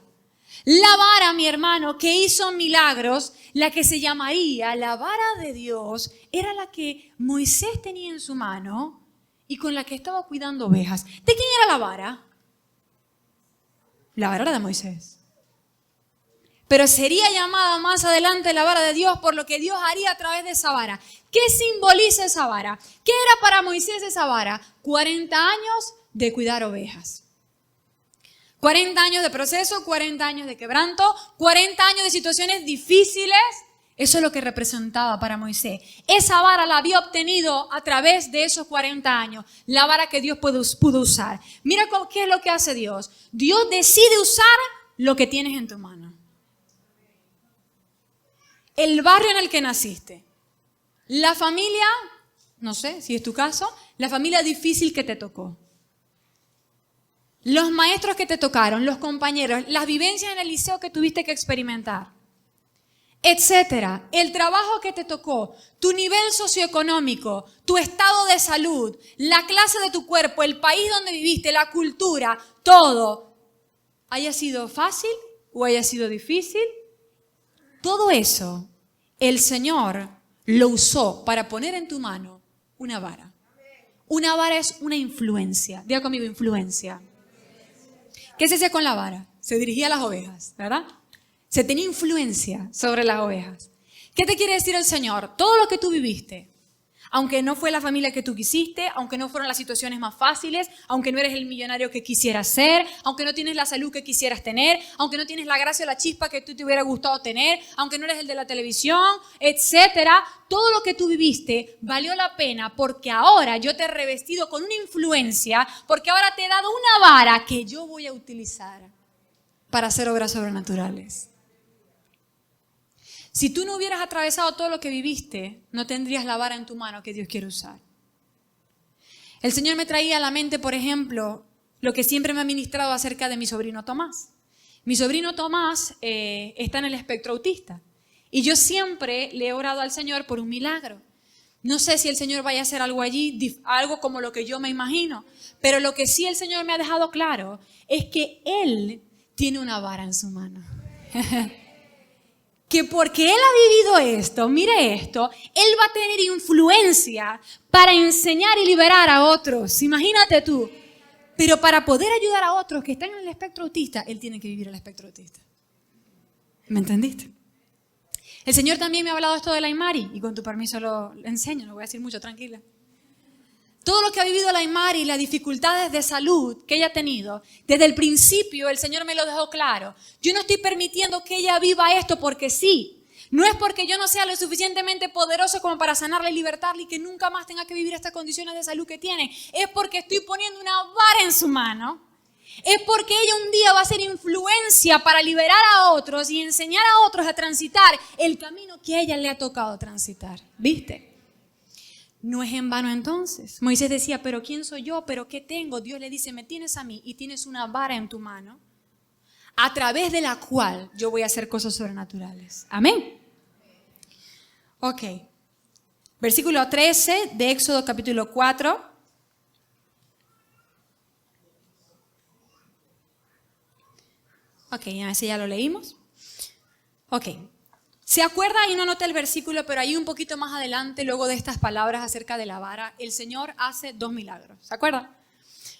La vara, mi hermano, que hizo milagros, la que se llamaría la vara de Dios, era la que Moisés tenía en su mano y con la que estaba cuidando ovejas. ¿De quién era la vara? La vara era de Moisés. Pero sería llamada más adelante la vara de Dios por lo que Dios haría a través de esa vara. ¿Qué simboliza esa vara? ¿Qué era para Moisés esa vara? 40 años de cuidar ovejas. 40 años de proceso, 40 años de quebranto, 40 años de situaciones difíciles. Eso es lo que representaba para Moisés. Esa vara la había obtenido a través de esos 40 años. La vara que Dios pudo usar. Mira qué es lo que hace Dios. Dios decide usar lo que tienes en tu mano. El barrio en el que naciste. La familia, no sé si es tu caso, la familia difícil que te tocó. Los maestros que te tocaron, los compañeros, las vivencias en el liceo que tuviste que experimentar, etcétera. El trabajo que te tocó, tu nivel socioeconómico, tu estado de salud, la clase de tu cuerpo, el país donde viviste, la cultura, todo, haya sido fácil o haya sido difícil, todo eso el Señor lo usó para poner en tu mano una vara. Una vara es una influencia. Diga conmigo, influencia. ¿Qué se hacía con la vara? Se dirigía a las ovejas, ¿verdad? Se tenía influencia sobre las ovejas. ¿Qué te quiere decir el Señor? Todo lo que tú viviste, aunque no fue la familia que tú quisiste, aunque no fueron las situaciones más fáciles, aunque no eres el millonario que quisieras ser, aunque no tienes la salud que quisieras tener, aunque no tienes la gracia o la chispa que tú te hubiera gustado tener, aunque no eres el de la televisión, etcétera, todo lo que tú viviste valió la pena porque ahora yo te he revestido con una influencia, porque ahora te he dado una vara que yo voy a utilizar para hacer obras sobrenaturales. Si tú no hubieras atravesado todo lo que viviste, no tendrías la vara en tu mano que Dios quiere usar. El Señor me traía a la mente, por ejemplo, lo que siempre me ha ministrado acerca de mi sobrino Tomás. Mi sobrino Tomás está en el espectro autista y yo siempre le he orado al Señor por un milagro. No sé si el Señor vaya a hacer algo allí, algo como lo que yo me imagino, pero lo que sí el Señor me ha dejado claro es que Él tiene una vara en su mano. Que porque Él ha vivido esto, mire esto, Él va a tener influencia para enseñar y liberar a otros. Imagínate tú. Pero para poder ayudar a otros que están en el espectro autista, Él tiene que vivir el espectro autista. ¿Me entendiste? El Señor también me ha hablado esto de la Aymari, y con tu permiso lo enseño, no voy a decir mucho, tranquila. Todo lo que ha vivido la Aymari, las dificultades de salud que ella ha tenido, desde el principio el Señor me lo dejó claro. Yo no estoy permitiendo que ella viva esto porque sí. No es porque yo no sea lo suficientemente poderoso como para sanarla y libertarla y que nunca más tenga que vivir estas condiciones de salud que tiene. Es porque estoy poniendo una vara en su mano. Es porque ella un día va a ser influencia para liberar a otros y enseñar a otros a transitar el camino que a ella le ha tocado transitar. ¿Viste? No es en vano entonces. Moisés decía, pero ¿quién soy yo? ¿Pero qué tengo? Dios le dice, me tienes a mí y tienes una vara en tu mano a través de la cual yo voy a hacer cosas sobrenaturales. Amén. Ok. Versículo 13 de Éxodo capítulo 4. Ok, a ese ya lo leímos. Ok. ¿Se acuerda? Ahí no anoté el versículo, pero ahí un poquito más adelante, luego de estas palabras acerca de la vara, el Señor hace 2 milagros. ¿Se acuerdan?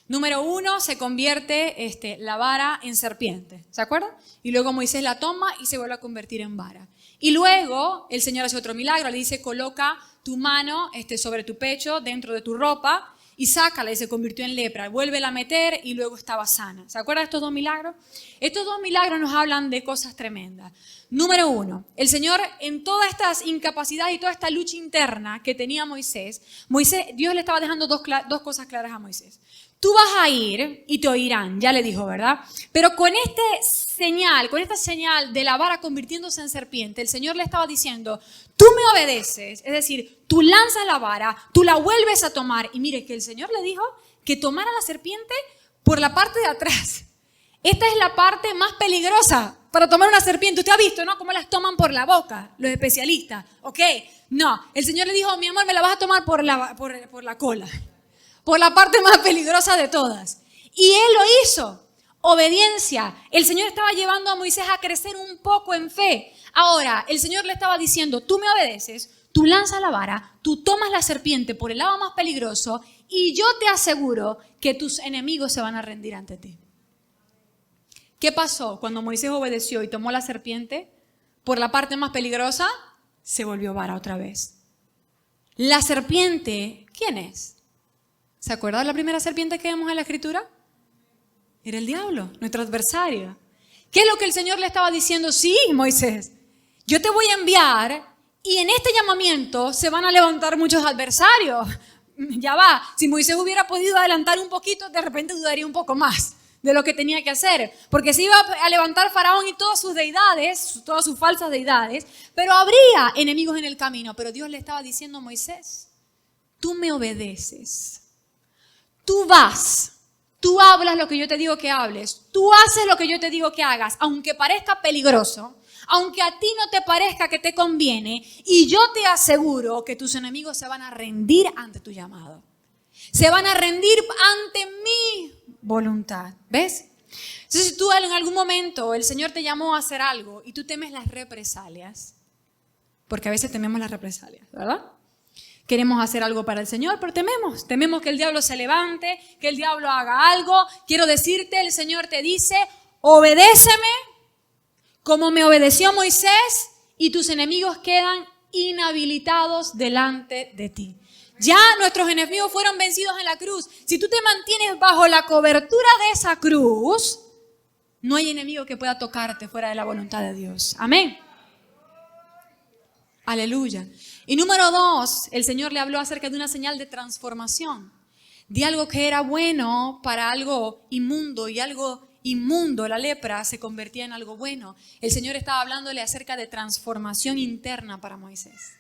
Número 1, se convierte la vara en serpiente. ¿Se acuerdan? Y luego Moisés la toma y se vuelve a convertir en vara. Y luego el Señor hace otro milagro. Le dice, coloca tu mano sobre tu pecho, dentro de tu ropa, y sácala y se convirtió en lepra. Vuélvela a meter y luego estaba sana. ¿Se acuerdan de estos 2 milagros? Estos 2 milagros nos hablan de cosas tremendas. Número 1, el Señor en todas estas incapacidades y toda esta lucha interna que tenía Moisés, Dios le estaba dejando dos cosas claras a Moisés. Tú vas a ir y te oirán, ya le dijo, ¿verdad? Pero con esta señal de la vara convirtiéndose en serpiente, el Señor le estaba diciendo, tú me obedeces, es decir, tú lanzas la vara, tú la vuelves a tomar. Y mire que el Señor le dijo que tomara la serpiente por la parte de atrás. Esta es la parte más peligrosa para tomar una serpiente. Usted ha visto, ¿no? Cómo las toman por la boca, los especialistas. ¿Ok? No, el Señor le dijo, mi amor, me la vas a tomar por la cola. Por la parte más peligrosa de todas. Y Él lo hizo. Obediencia. El Señor estaba llevando a Moisés a crecer un poco en fe. Ahora, el Señor le estaba diciendo, tú me obedeces, tú lanzas la vara, tú tomas la serpiente por el lado más peligroso y yo te aseguro que tus enemigos se van a rendir ante ti. ¿Qué pasó cuando Moisés obedeció y tomó la serpiente por la parte más peligrosa? Se volvió vara otra vez. La serpiente, ¿quién es? ¿Se acuerdan de la primera serpiente que vemos en la Escritura? Era el diablo, nuestro adversario. ¿Qué es lo que el Señor le estaba diciendo? Sí, Moisés, yo te voy a enviar y en este llamamiento se van a levantar muchos adversarios. Ya va, si Moisés hubiera podido adelantar un poquito, de repente dudaría un poco más de lo que tenía que hacer, porque se iba a levantar Faraón y todas sus deidades, todas sus falsas deidades, pero habría enemigos en el camino. Pero Dios le estaba diciendo a Moisés, tú me obedeces, tú vas, tú hablas lo que yo te digo que hables, tú haces lo que yo te digo que hagas, aunque parezca peligroso, aunque a ti no te parezca que te conviene, y yo te aseguro que tus enemigos se van a rendir ante tu llamado. Se van a rendir ante mi voluntad. ¿Ves? Entonces, si tú en algún momento el Señor te llamó a hacer algo y tú temes las represalias, porque a veces tememos las represalias, ¿verdad? Queremos hacer algo para el Señor, pero tememos que el diablo se levante, que el diablo haga algo. Quiero decirte, el Señor te dice, obedéceme como me obedeció Moisés y tus enemigos quedan inhabilitados delante de ti. Ya nuestros enemigos fueron vencidos en la cruz. Si tú te mantienes bajo la cobertura de esa cruz, no hay enemigo que pueda tocarte fuera de la voluntad de Dios. Amén. Aleluya. Y número 2, el Señor le habló acerca de una señal de transformación. De algo que era bueno para algo inmundo, y algo inmundo, la lepra, se convertía en algo bueno. El Señor estaba hablándole acerca de transformación interna para Moisés.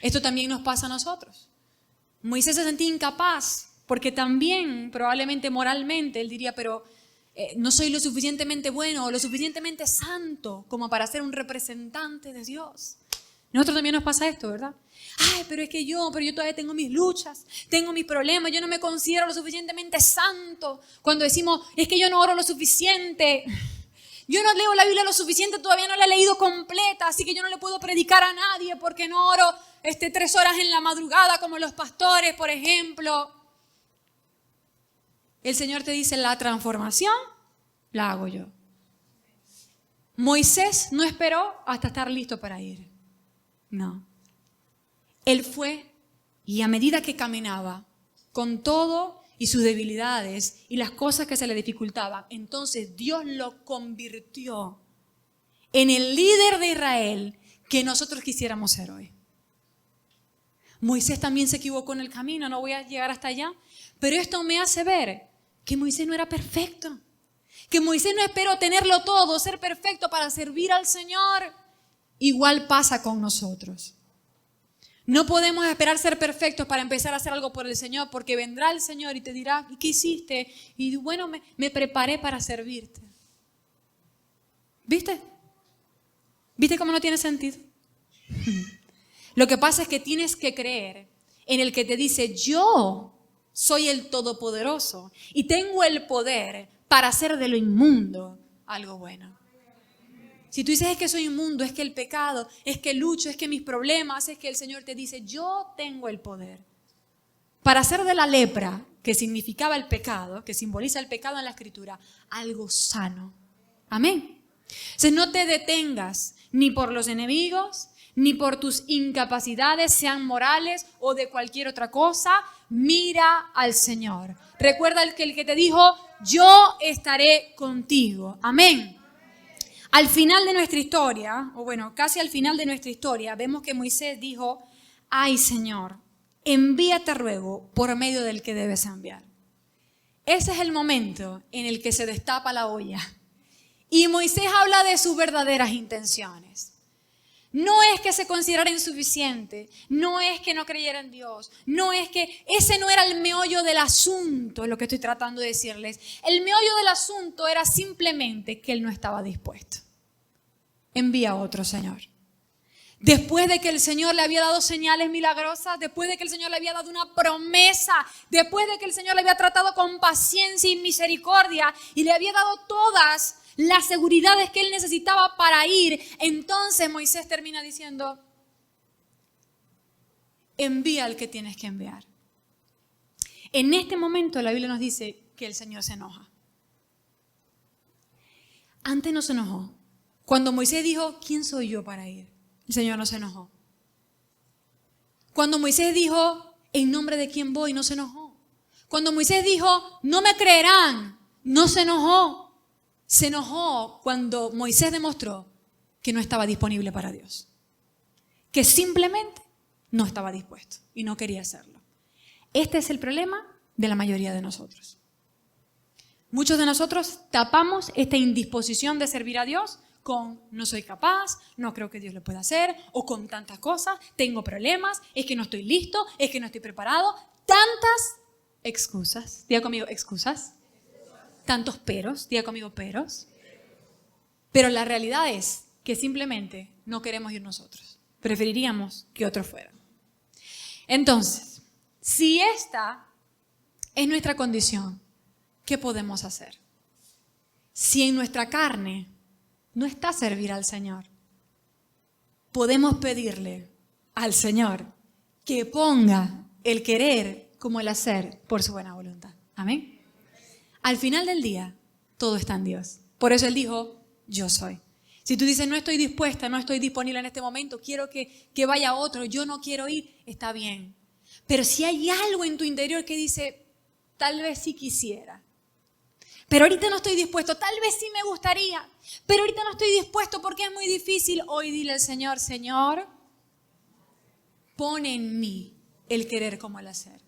Esto también nos pasa a nosotros. Moisés se sentía incapaz, porque también probablemente moralmente él diría, pero no soy lo suficientemente bueno o lo suficientemente santo como para ser un representante de Dios. Nosotros también nos pasa esto, ¿verdad? Ay, pero yo todavía tengo mis luchas, tengo mis problemas, yo no me considero lo suficientemente santo. Cuando decimos, es que yo no oro lo suficiente, yo no leo la Biblia lo suficiente, todavía no la he leído completa, así que yo no le puedo predicar a nadie porque no oro 3 horas en la madrugada como los pastores, por ejemplo. El Señor te dice, la transformación la hago yo. Moisés no esperó hasta estar listo para ir. No. Él fue y a medida que caminaba con todo y sus debilidades y las cosas que se le dificultaban, entonces Dios lo convirtió en el líder de Israel que nosotros quisiéramos ser hoy. Moisés también se equivocó en el camino, no voy a llegar hasta allá, pero esto me hace ver que Moisés no era perfecto, que Moisés no esperó tenerlo todo, ser perfecto para servir al Señor. Igual pasa con nosotros. No podemos esperar ser perfectos para empezar a hacer algo por el Señor, porque vendrá el Señor y te dirá, ¿y qué hiciste? Y bueno, me preparé para servirte. ¿Viste? ¿Viste cómo no tiene sentido? Lo que pasa es que tienes que creer en el que te dice, yo soy el Todopoderoso y tengo el poder para hacer de lo inmundo algo bueno. Si tú dices, es que soy inmundo, es que el pecado, es que lucho, es que mis problemas, es que el Señor te dice, yo tengo el poder para hacer de la lepra, que significaba el pecado, que simboliza el pecado en la Escritura, algo sano. Amén. Entonces no te detengas ni por los enemigos, ni por tus incapacidades, sean morales o de cualquier otra cosa. mira al Señor. Recuerda el que te dijo, yo estaré contigo. Amén. Al final de nuestra historia, o bueno, casi al final de nuestra historia, vemos que Moisés dijo, ay Señor, envíate ruego por medio del que debes enviar. Ese es el momento en el que se destapa la olla. Y Moisés habla de sus verdaderas intenciones. No es que se considerara insuficiente, no es que no creyera en Dios, no es que ese no era el meollo del asunto, lo que estoy tratando de decirles. El meollo del asunto era simplemente que él no estaba dispuesto. Envía a otro, Señor. Después de que el Señor le había dado señales milagrosas, después de que el Señor le había dado una promesa, después de que el Señor le había tratado con paciencia y misericordia y le había dado todas las seguridades que él necesitaba para ir, entonces Moisés termina diciendo, envía al que tienes que enviar. En este momento la Biblia nos dice que el Señor se enoja. Antes no se enojó. Cuando Moisés dijo, ¿quién soy yo para ir? El Señor no se enojó. Cuando Moisés dijo, ¿en nombre de quién voy? No se enojó. Cuando Moisés dijo, no me creerán, no se enojó. Se enojó cuando Moisés demostró que no estaba disponible para Dios. Que simplemente no estaba dispuesto y no quería hacerlo. Este es el problema de la mayoría de nosotros. Muchos de nosotros tapamos esta indisposición de servir a Dios con no soy capaz, no creo que Dios lo pueda hacer, o con tantas cosas, tengo problemas, es que no estoy listo, es que no estoy preparado. Tantas excusas. Diga conmigo, excusas. Tantos peros, diga conmigo peros. Pero la realidad es que simplemente no queremos ir nosotros. Preferiríamos que otros fueran. Entonces, si esta es nuestra condición, ¿qué podemos hacer? Si en nuestra carne no está servir al Señor, podemos pedirle al Señor que ponga el querer como el hacer por su buena voluntad. Amén. Al final del día, todo está en Dios. Por eso Él dijo, yo soy. Si tú dices, no estoy dispuesta, no estoy disponible en este momento, quiero que vaya otro, yo no quiero ir, está bien. Pero si hay algo en tu interior que dice, tal vez sí quisiera, pero ahorita no estoy dispuesto, tal vez sí me gustaría, pero ahorita no estoy dispuesto porque es muy difícil. Hoy dile al Señor, Señor, pon en mí el querer como el hacer.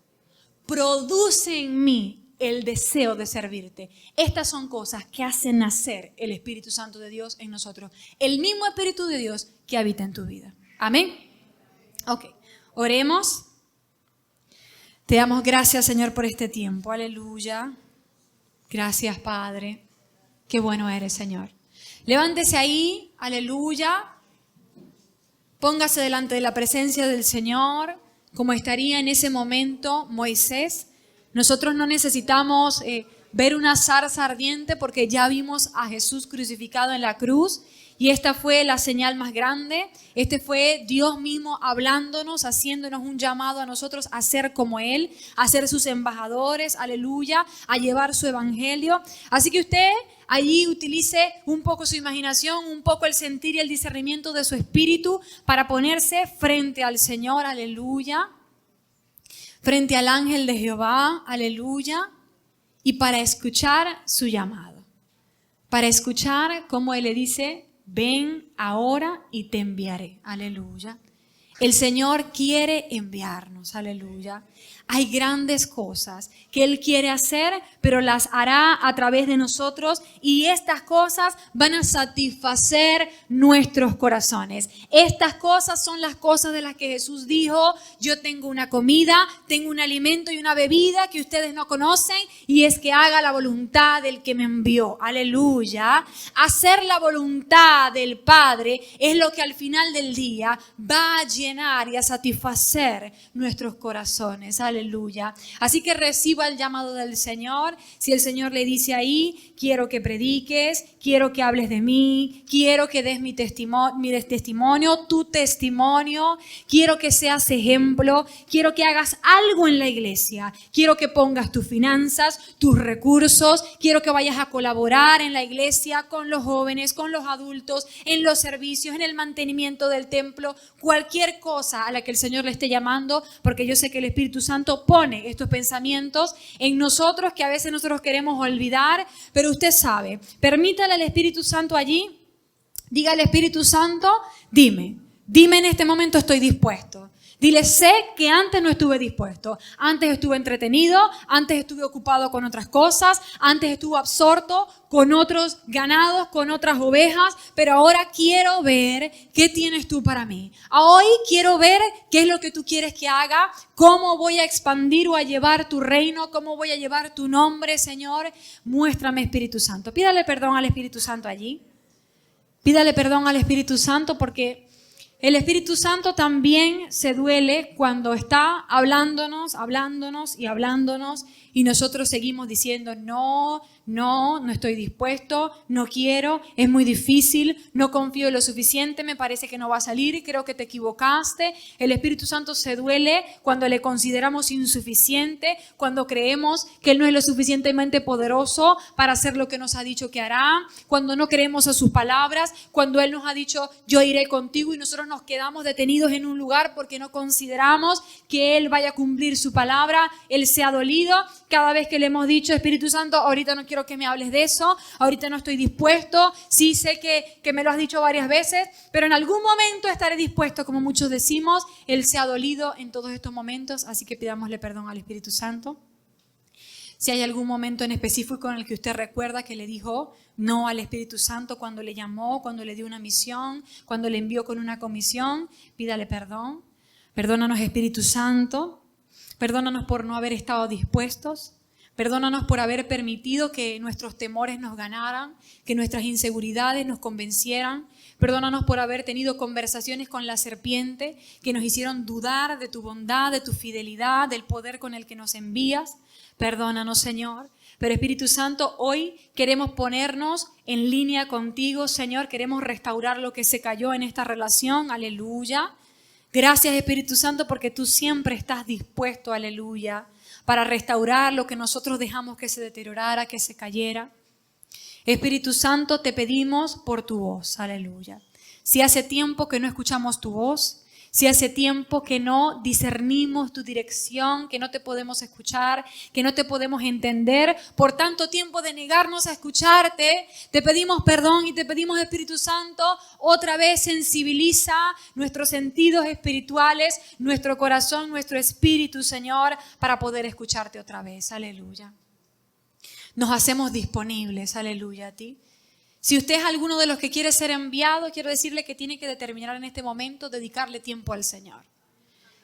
Produce en mí el deseo de servirte. Estas son cosas que hacen nacer el Espíritu Santo de Dios en nosotros. El mismo Espíritu de Dios que habita en tu vida. Amén. Ok, oremos. Te damos gracias, Señor, por este tiempo. Aleluya. Gracias, Padre. Qué bueno eres, Señor. Levántese ahí. Aleluya. Póngase delante de la presencia del Señor, como estaría en ese momento Moisés. Nosotros no necesitamos ver una zarza ardiente porque ya vimos a Jesús crucificado en la cruz y esta fue la señal más grande. Este fue Dios mismo hablándonos, haciéndonos un llamado a nosotros a ser como Él, a ser sus embajadores, aleluya, a llevar su evangelio. Así que usted allí utilice un poco su imaginación, un poco el sentir y el discernimiento de su espíritu para ponerse frente al Señor, aleluya. Frente al ángel de Jehová, aleluya, y para escuchar su llamado, para escuchar cómo Él le dice, ven ahora y te enviaré, aleluya. El Señor quiere enviarnos, aleluya. Hay grandes cosas que Él quiere hacer, pero las hará a través de nosotros y estas cosas van a satisfacer nuestros corazones. Estas cosas son las cosas de las que Jesús dijo, yo tengo una comida, tengo un alimento y una bebida que ustedes no conocen y es que haga la voluntad del que me envió, aleluya. Hacer la voluntad del Padre es lo que al final del día va a llenar y a satisfacer nuestros corazones, aleluya. Así que reciba el llamado del Señor. Si el Señor le dice ahí, quiero que prediques, quiero que hables de mí, quiero que des mi testimonio, tu testimonio, quiero que seas ejemplo, quiero que hagas algo en la iglesia, quiero que pongas tus finanzas, tus recursos, quiero que vayas a colaborar en la iglesia con los jóvenes, con los adultos, en los servicios, en el mantenimiento del templo, cualquier cosa a la que el Señor le esté llamando, porque yo sé que el Espíritu Santo Santo pone estos pensamientos en nosotros que a veces nosotros queremos olvidar, pero usted sabe, permítale al Espíritu Santo allí, diga al Espíritu Santo, dime en este momento estoy dispuesto. Dile, sé que antes no estuve dispuesto, antes estuve entretenido, antes estuve ocupado con otras cosas, antes estuve absorto con otros ganados, con otras ovejas, pero ahora quiero ver qué tienes tú para mí. Hoy quiero ver qué es lo que tú quieres que haga, cómo voy a expandir o a llevar tu reino, cómo voy a llevar tu nombre, Señor. Muéstrame, Espíritu Santo. Pídale perdón al Espíritu Santo allí. Pídale perdón al Espíritu Santo porque el Espíritu Santo también se duele cuando está hablándonos y nosotros seguimos diciendo no estoy dispuesto, no quiero, es muy difícil, no confío en lo suficiente, me parece que no va a salir, creo que te equivocaste. El Espíritu Santo se duele cuando le consideramos insuficiente, cuando creemos que Él no es lo suficientemente poderoso para hacer lo que nos ha dicho que hará, cuando no creemos a sus palabras, cuando Él nos ha dicho yo iré contigo y nosotros nos quedamos detenidos en un lugar porque no consideramos que Él vaya a cumplir su palabra. Él se ha dolido cada vez que le hemos dicho, Espíritu Santo, ahorita no quiero que me hables de eso, ahorita no estoy dispuesto, sí sé que me lo has dicho varias veces, pero en algún momento estaré dispuesto, como muchos decimos. Él se ha dolido en todos estos momentos, así que pidámosle perdón al Espíritu Santo. Si hay algún momento en específico en el que usted recuerda que le dijo no al Espíritu Santo cuando le llamó, cuando le dio una misión, cuando le envió con una comisión, pídale perdón. Perdónanos, Espíritu Santo. Perdónanos por no haber estado dispuestos. Perdónanos por haber permitido que nuestros temores nos ganaran, que nuestras inseguridades nos convencieran. Perdónanos por haber tenido conversaciones con la serpiente que nos hicieron dudar de tu bondad, de tu fidelidad, del poder con el que nos envías. Perdónanos, Señor. Pero Espíritu Santo, hoy queremos ponernos en línea contigo, Señor. Queremos restaurar lo que se cayó en esta relación. Aleluya. Gracias, Espíritu Santo, porque tú siempre estás dispuesto, aleluya, para restaurar lo que nosotros dejamos que se deteriorara, que se cayera. Espíritu Santo, te pedimos por tu voz, aleluya. Si hace tiempo que no escuchamos tu voz, si hace tiempo que no discernimos tu dirección, que no te podemos escuchar, que no te podemos entender, por tanto tiempo de negarnos a escucharte, te pedimos perdón y te pedimos, Espíritu Santo, otra vez sensibiliza nuestros sentidos espirituales, nuestro corazón, nuestro espíritu, Señor, para poder escucharte otra vez. Aleluya. Nos hacemos disponibles, aleluya, a ti. Si usted es alguno de los que quiere ser enviado, quiero decirle que tiene que determinar en este momento dedicarle tiempo al Señor.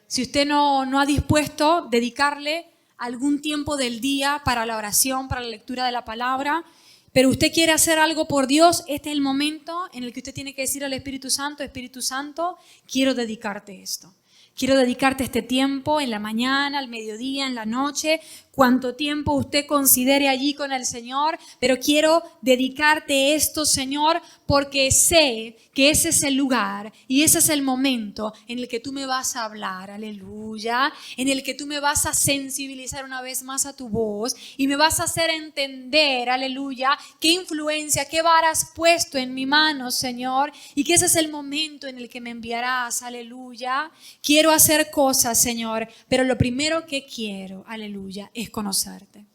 Si usted no ha dispuesto dedicarle algún tiempo del día para la oración, para la lectura de la palabra, pero usted quiere hacer algo por Dios, este es el momento en el que usted tiene que decir al Espíritu Santo, quiero dedicarte esto. Quiero dedicarte este tiempo en la mañana, al mediodía, en la noche, cuánto tiempo usted considere allí con el Señor, pero quiero dedicarte esto, Señor, porque sé que ese es el lugar y ese es el momento en el que tú me vas a hablar, aleluya, en el que tú me vas a sensibilizar una vez más a tu voz y me vas a hacer entender, aleluya, qué influencia, qué vara has puesto en mi mano, Señor, y que ese es el momento en el que me enviarás, aleluya. Quiero hacer cosas, Señor, pero lo primero que quiero, aleluya, es conocerte.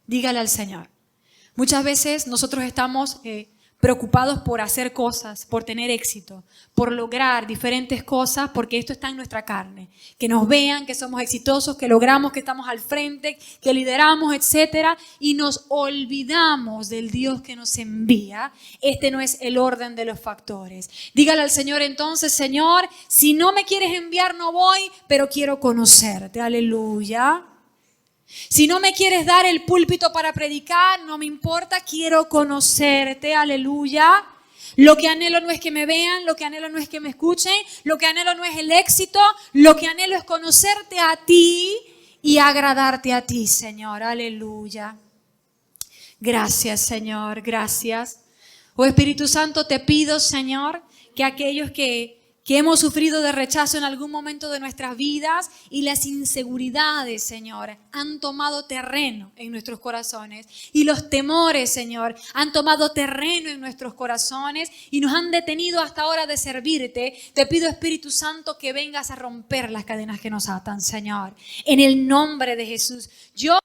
Dígale al Señor. Muchas veces nosotros estamos preocupados por hacer cosas, por tener éxito, por lograr diferentes cosas, porque esto está en nuestra carne. Que nos vean, que somos exitosos, que logramos, que estamos al frente, que lideramos, etcétera, y nos olvidamos del Dios que nos envía. Este no es el orden de los factores. Dígale al Señor entonces, Señor, si no me quieres enviar no voy, pero quiero conocerte. Aleluya. Si no me quieres dar el púlpito para predicar, no me importa, quiero conocerte, aleluya. Lo que anhelo no es que me vean, lo que anhelo no es que me escuchen, lo que anhelo no es el éxito, lo que anhelo es conocerte a ti y agradarte a ti, Señor, aleluya. Gracias, Señor, gracias. Oh Espíritu Santo, te pido, Señor, que aquellos que que hemos sufrido de rechazo en algún momento de nuestras vidas y las inseguridades, Señor, han tomado terreno en nuestros corazones y los temores, Señor, han tomado terreno en nuestros corazones y nos han detenido hasta ahora de servirte. Te pido, Espíritu Santo, que vengas a romper las cadenas que nos atan, Señor, en el nombre de Jesús. Yo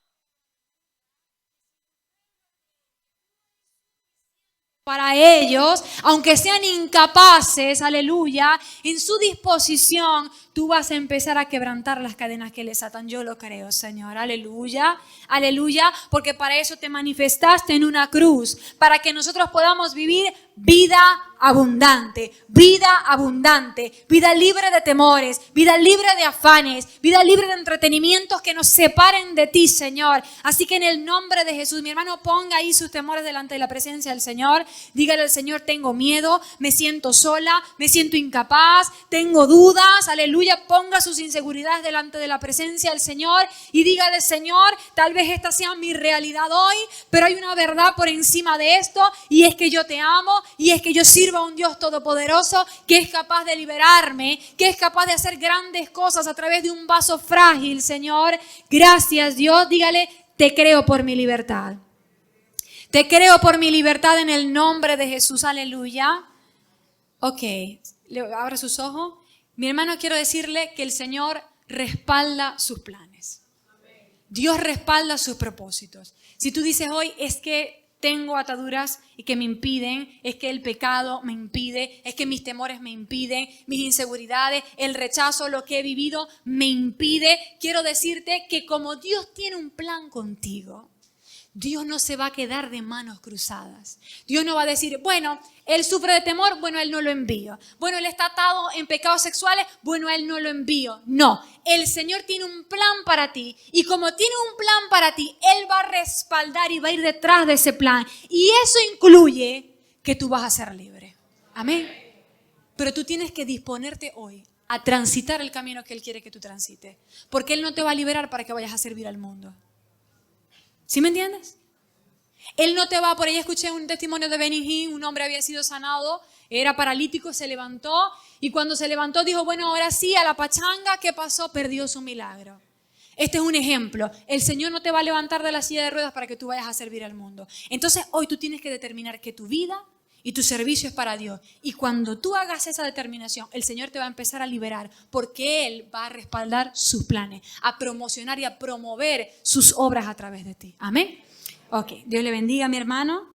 para ellos, aunque sean incapaces, aleluya, en su disposición, tú vas a empezar a quebrantar las cadenas que les atan. Yo lo creo, Señor, aleluya, aleluya, porque para eso te manifestaste en una cruz, para que nosotros podamos vivir vida abundante, vida libre de temores, vida libre de afanes, vida libre de entretenimientos que nos separen de ti, Señor. Así que en el nombre de Jesús, mi hermano, ponga ahí sus temores delante de la presencia del Señor. Dígale al Señor, tengo miedo, me siento sola, me siento incapaz, tengo dudas, aleluya. Ponga sus inseguridades delante de la presencia del Señor y dígale, Señor, tal vez esta sea mi realidad hoy, pero hay una verdad por encima de esto y es que yo te amo y es que yo sirvo a un Dios todopoderoso que es capaz de liberarme, que es capaz de hacer grandes cosas a través de un vaso frágil, Señor. Gracias, Dios. Dígale, te creo por mi libertad. Te creo por mi libertad en el nombre de Jesús. Aleluya. Ok, abra sus ojos. Mi hermano, quiero decirle que el Señor respalda sus planes. Dios respalda sus propósitos. Si tú dices hoy, es que tengo ataduras y que me impiden, es que el pecado me impide, es que mis temores me impiden, mis inseguridades, el rechazo, lo que he vivido me impide. Quiero decirte que como Dios tiene un plan contigo, Dios no se va a quedar de manos cruzadas. Dios no va a decir, bueno, él sufre de temor, bueno, él no lo envío. Bueno, él está atado en pecados sexuales, bueno, él no lo envío. No, el Señor tiene un plan para ti. Y como tiene un plan para ti, Él va a respaldar y va a ir detrás de ese plan. Y eso incluye que tú vas a ser libre. Amén. Pero tú tienes que disponerte hoy a transitar el camino que Él quiere que tú transites. Porque Él no te va a liberar para que vayas a servir al mundo. ¿Sí me entiendes? Él no te va, por ahí escuché un testimonio de Benny Hinn, un hombre había sido sanado, era paralítico, se levantó y cuando se levantó dijo, bueno, ahora sí, a la pachanga, ¿qué pasó? Perdió su milagro. Este es un ejemplo. El Señor no te va a levantar de la silla de ruedas para que tú vayas a servir al mundo. Entonces hoy tú tienes que determinar que tu vida y tu servicio es para Dios. Y cuando tú hagas esa determinación, el Señor te va a empezar a liberar porque Él va a respaldar sus planes, a promocionar y a promover sus obras a través de ti. Amén. Ok, Dios le bendiga, mi hermano.